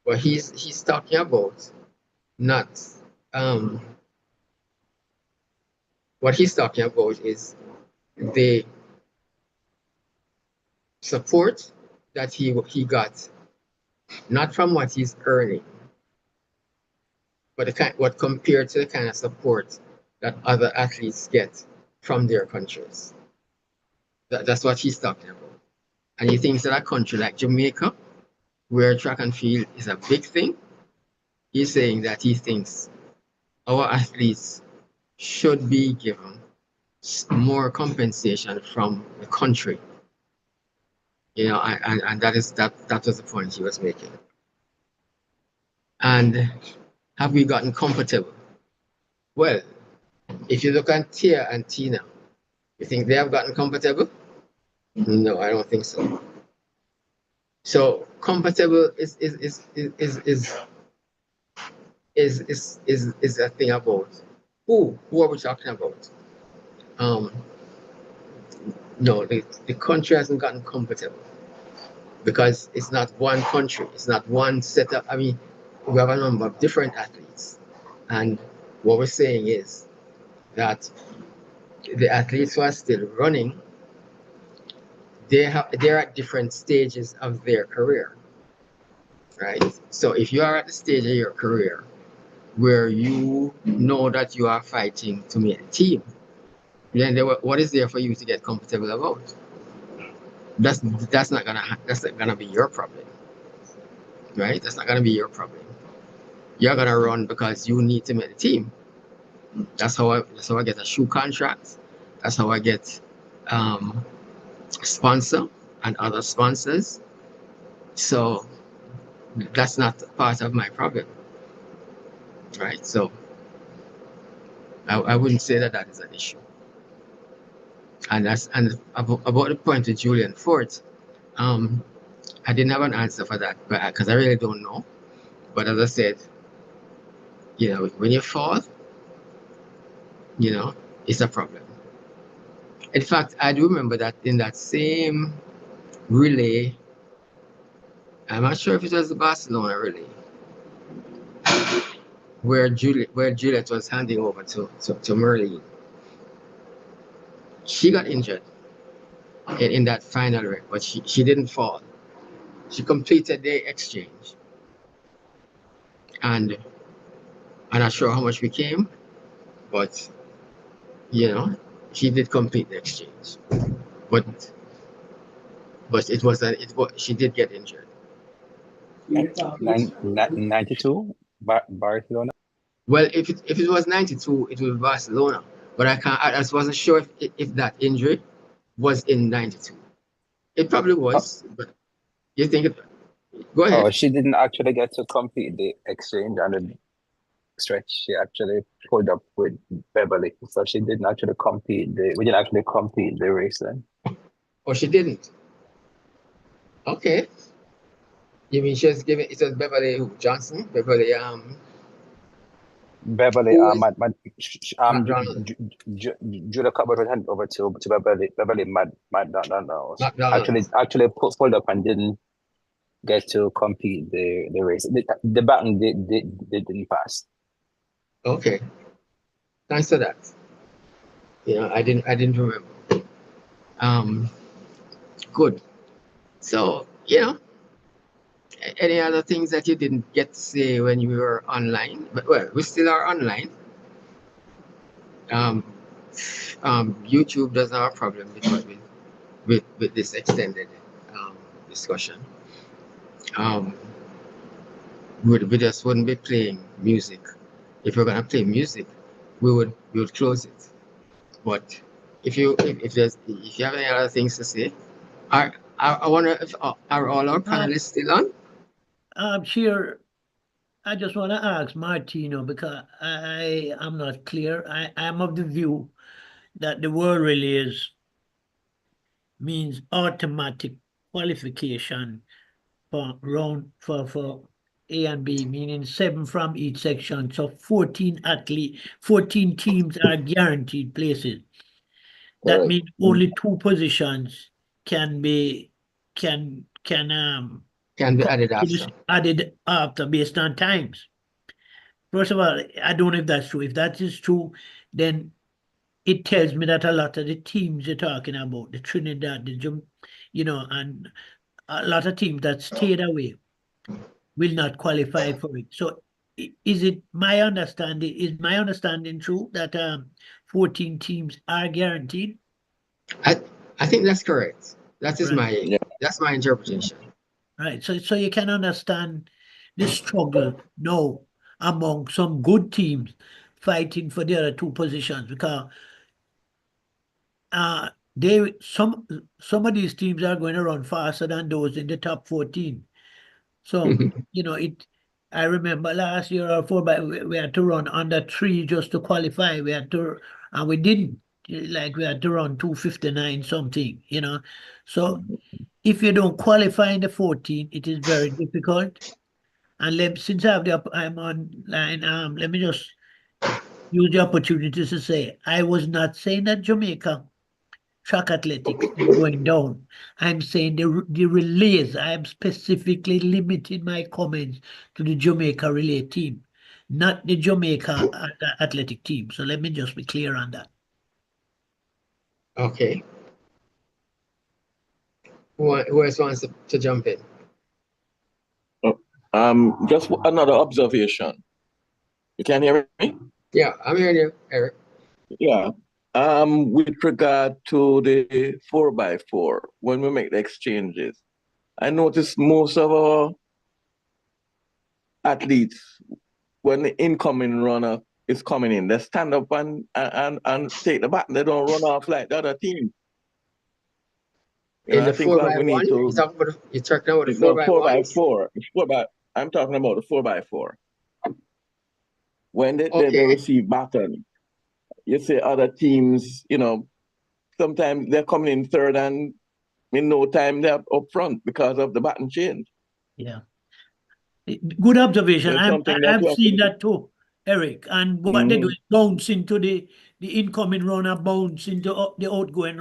but he's talking about not, what he's talking about is the support that he got, not from what he's earning, but what compared to the kind of support that other athletes get from their countries. That's what he's talking about. And he thinks that a country like Jamaica, where track and field is a big thing, he's saying that he thinks our athletes should be given more compensation from the country. And that was the point he was making. And have we gotten comfortable? Well, if you look at Tia and Tina, you think they have gotten comfortable? No, I don't think so. So compatible is a thing about who are we talking about? No, the country hasn't gotten compatible because it's not one country, it's not one setup. I mean, we have a number of different athletes, and what we're saying is that the athletes who are still running, they're at different stages of their career, right? So if you are at the stage of your career where you know that you are fighting to make the team, then what is there for you to get comfortable about? That's not gonna be your problem, right? That's not gonna be your problem. You're gonna run because you need to make the team. That's how I get a shoe contract. That's how I get sponsor and other sponsors. So that's not part of my problem, right? So I wouldn't say that is an issue. And about the point of Julian Fort, I didn't have an answer for that, but because I really don't know. But as I said, when you fall, it's a problem. In fact, I do remember that in that same relay, I'm not sure if it was the Barcelona relay, where Juliet was handing over to Merlene. She got injured in that final race, but she didn't fall. She completed the exchange. And I'm not sure how much we came, but she did complete the exchange. But she did get injured. 92, Barcelona. Well, if it was 92, it would be Barcelona. But I just wasn't sure if that injury was in 92. It probably was, but you think it? Go ahead. Oh, she didn't actually get to complete the exchange on the stretch. She actually pulled up with Beverly, so she didn't actually complete we didn't actually complete the race then. Oh, she didn't. Okay. You mean she was giving it was Beverly Johnson? Beverly Beverly, McDonald. Julia Cupboard was handed over to Beverly McDonald. McDonald. Actually pulled up and didn't get to complete the race. The baton didn't pass. Okay. Thanks for that. I didn't remember. Good. So, any other things that you didn't get to say when you were online? But well, we still are online. YouTube doesn't have a problem with this extended discussion. We just wouldn't be playing music. If we're gonna play music, we would close it. But if you have any other things to say, I wonder if are all our panelists still on? Chair, I just want to ask Martino because I am not clear. I am of the view that the word relays means automatic qualification for A and B, meaning 7 from each section. So 14 teams are guaranteed places. That means only 2 positions can be added after based on times. First of all, I don't know if that's true. If that is true, then it tells me that a lot of the teams you're talking about, the Trinidad, and a lot of teams that stayed away will not qualify for it. So is my understanding true that 14 teams are guaranteed? I think that's correct. That is that's my interpretation. Right. So you can understand the struggle now among some good teams fighting for the other 2 positions because some of these teams are going to run faster than those in the top 14. So I remember last year or 4, but we had to run under 3 just to qualify. And we didn't. like we had to run 2:59 something, you know. So if you don't qualify in the 14, it is very difficult. And since I'm online, let me just use the opportunity to say I was not saying that Jamaica track athletics is going down. I'm saying the relays. I am specifically limiting my comments to the Jamaica relay team, not the Jamaica athletic team. So let me just be clear on that. Okay. Who else wants to jump in? Just another observation. You can hear me? Yeah, I'm hearing you, Eric. Yeah. With regard to the 4x4, when we make the exchanges, I noticed most of our athletes, when the incoming runner is coming in, they stand up and take the baton. They don't run off like the other team. In the I think what we 4x1, need to you're talking about the 4x1? I'm talking about the 4x4. When they Okay. receive baton, you see other teams, sometimes they're coming in third and in no time they're up front because of the baton change. Yeah. Good observation. There's something that I've we have seen to- that too, Eric. And what they do is bounce into the incoming runner, bounce into the outgoing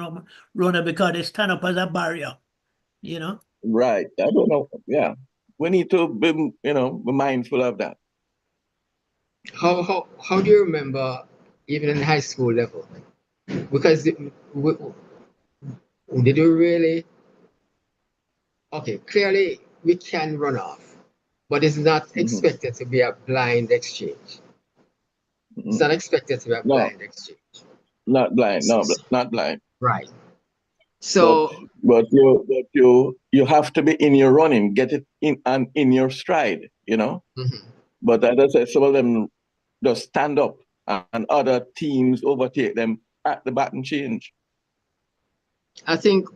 runner because they stand up as a barrier, you know? Right. I don't know. Yeah. We need to be mindful of that. How do you remember even in high school level? Because did we really? Okay, clearly we can run off, but it's not expected to be a blind exchange. It's not expected to be a blind exchange. Not blind. No, not blind. Right. So, but you have to be in your running, get it in your stride, But as I said, some of them just stand up and other teams overtake them at the baton change. I think,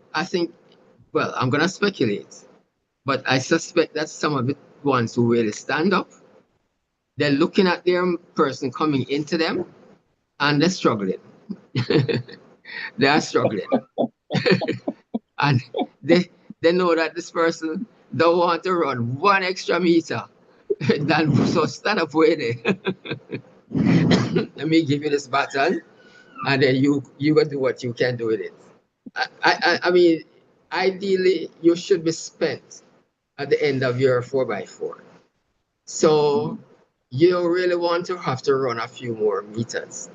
well, I'm gonna speculate, but I suspect that some of the ones who really stand up, they're looking at their person coming into them and they're struggling. They are struggling. And they know that this person don't want to run 1 extra meter. So stand up with it. Let me give you this baton, and then you go do what you can do with it. I mean, ideally, you should be spent at the end of your 4x4. So you don't really want to have to run a few more meters,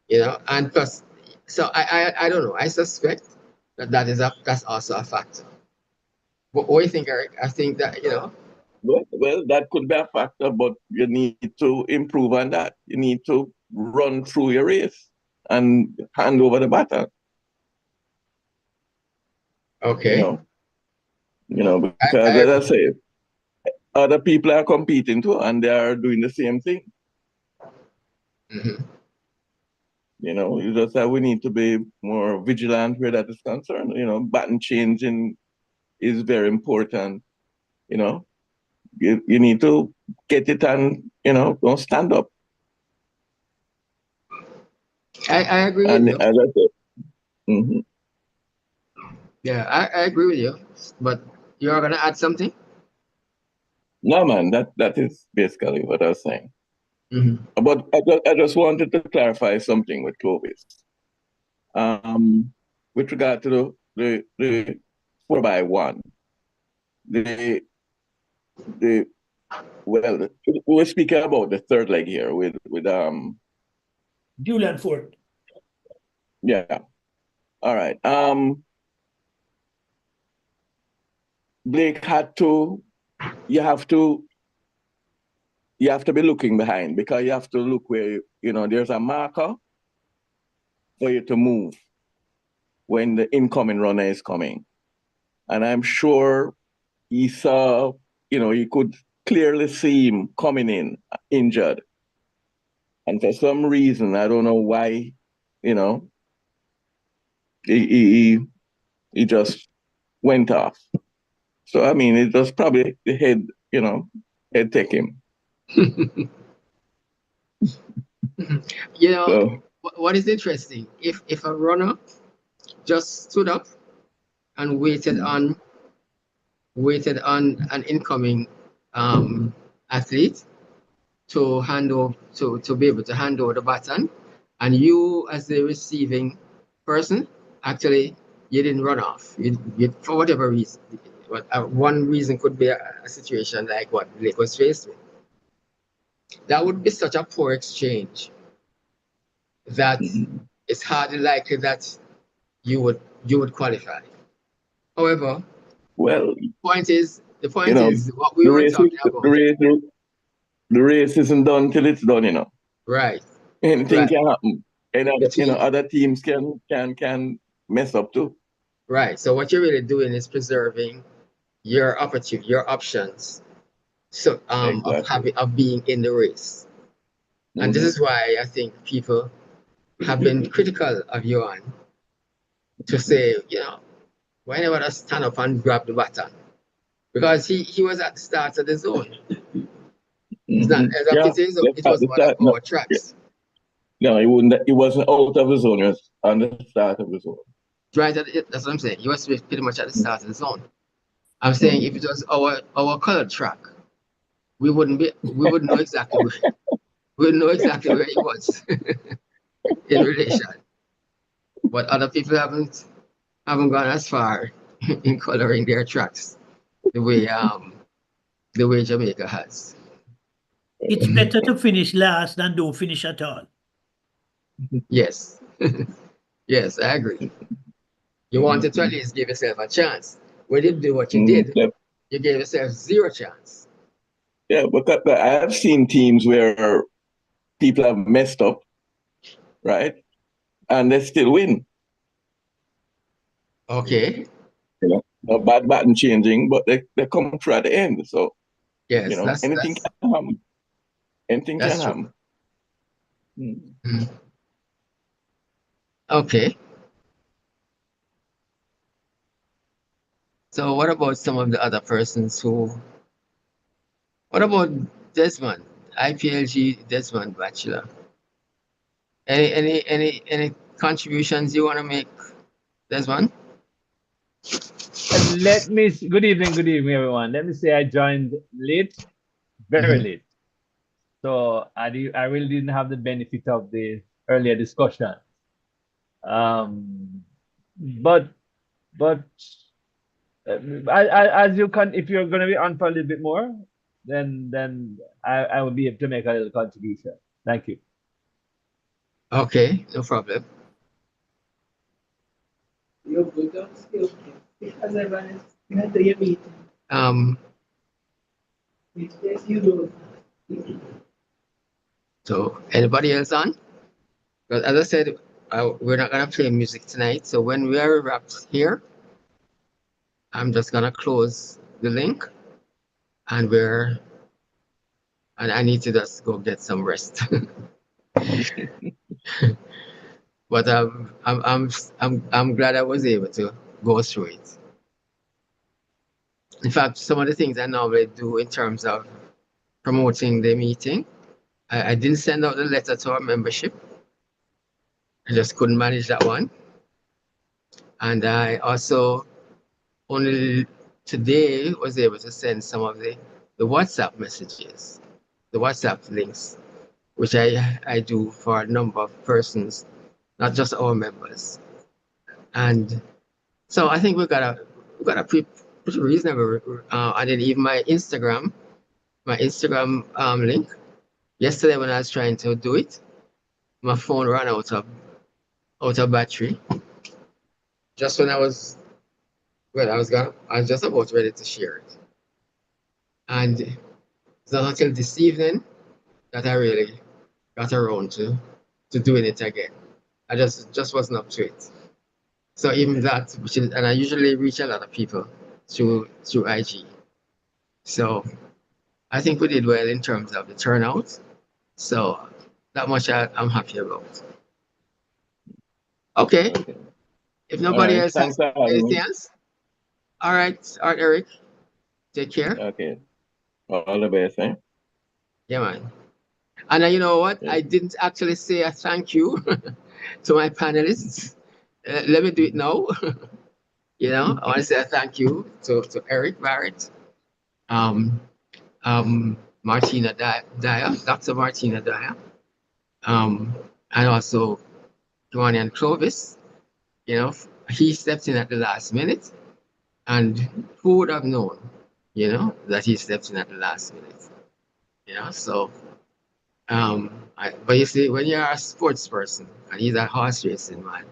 and plus, so I don't know. I suspect that's also a factor. What do you think, Eric? I think that, Well, that could be a factor, but you need to improve on that. You need to run through your race and hand over the baton. Okay. Because as I say, other people are competing too, and they are doing the same thing. You just say we need to be more vigilant where that is concerned. Baton changing is very important. You need to get it and don't stand up. I agree with you. As I said, Yeah, I agree with you. But you are gonna add something? No, man, that is basically what I was saying. But I just wanted to clarify something with Clovis. With regard to the 4x1, we're speaking about the third leg here with Julian Ford. Yeah. All right. Blake you have to be looking behind, because you have to look where, there's a marker for you to move when the incoming runner is coming. And I'm sure he saw, you could clearly see him coming in injured. And for some reason, I don't know why, he just went off. So, I mean, it was probably the head take him. what is interesting, if a runner just stood up and waited on an incoming athlete to hand over to be able to hand over the baton, and you as the receiving person, actually you didn't run off. You for whatever reason. One reason could be a situation like what Blake was faced with. That would be such a poor exchange that it's hardly likely that you would qualify. However, Well, the point is what we the were race, talking about. the race isn't done till it's done, Right. Anything Right. can happen. And Between- other teams can mess up too. Right. So what you're really doing is preserving your opportunity, your options, so Exactly. of being in the race. And this is why I think people have been critical of Johan to say, why never just stand up and grab the baton? Because he was at the start of the zone. It's not as Yeah, it was one of our tracks. No, he wasn't out of the zone. He was on the start of the zone. Right, that's what I'm saying. He was pretty much at the start of the zone. I'm saying if it was our colored track, we wouldn't know exactly where he was in relation. But other people haven't gone as far in coloring their tracks the way Jamaica has. It's better to finish last than don't finish at all. Yes. Yes, I agree. You wanted to at least give yourself a chance. When you do what you did, you gave yourself zero chance. Yeah, but I have seen teams where people have messed up, right? And they still win. Okay. No bad baton changing, but they come through at the end. So, yes, anything can happen. Anything can happen. Okay. So what about some of the other persons what about Desmond, IPLG Desmond Bachelor? Any contributions you want to make, Desmond? Good evening, everyone. Let me say I joined late, very late. So I really didn't have the benefit of the earlier discussion. But as you can, if you're going to be on for a little bit more, then I will be able to make a little contribution. Thank you. Okay, no problem. So anybody else on? But as I said, we're not gonna play music tonight. So when we are wrapped here, I'm just gonna close the link, and I need to just go get some rest. But I'm glad I was able to go through it. In fact, some of the things I normally do in terms of promoting the meeting, I didn't send out the letter to our membership. I just couldn't manage that one. And I also only today was able to send some of the WhatsApp messages, the WhatsApp links, which I do for a number of persons, not just our members. And so I think we got a pretty reasonable, and then even my Instagram link. Yesterday when I was trying to do it, my phone ran out of battery. Just when I was just about ready to share it. And it's not until this evening that I really got around to doing it again. I just wasn't up to it. So even that, and I usually reach a lot of people through IG. So I think we did well in terms of the turnout. So that much I'm happy about. Okay. If nobody else has anything else. All right, Eric. Take care. Okay. All the best, eh? Yeah, man. And you know what? I didn't actually say a thank you to my panelists. Let me do it now. You know, I want to say a thank you to Eric Barrett, Martino Dyer, Dr. Martino Dyer, and also Kiwanian Clovis. You know, he stepped in at the last minute, and who would have known, you know, that he stepped in at the last minute? You know, so but you see, when you're a sports person and he's a horse racing man,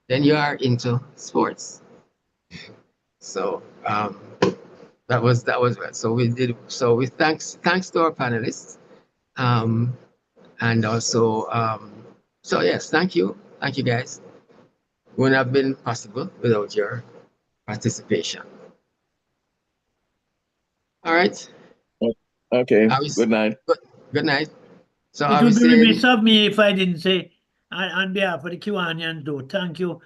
then you are into sports. So that was so we did. So we thanks to our panelists, and also so yes, thank you guys. Wouldn't have been possible without your participation. All right. Okay. Good night. Good night. So It would be remiss of me if I didn't say, on behalf of the Kiwanians, though, thank you.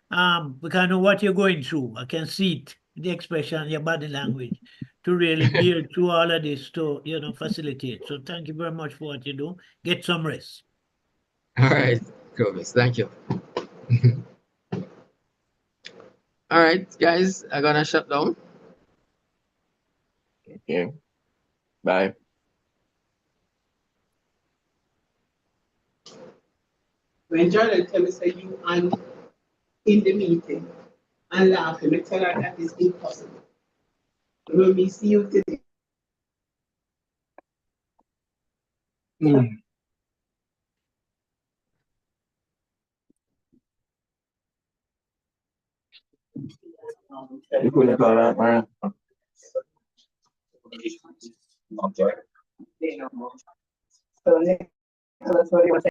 Because I know what you're going through. I can see it, the expression, your body language, to really bear through all of this to, you know, facilitate. So thank you very much for what you do. Get some rest. All right, Clovis, thank you. All right, guys, I'm gonna shut down. Okay. Bye. When Jordan tell me say you and in the meeting and laughing, I tell her that is impossible. When we see you today. You couldn't call that, man. So,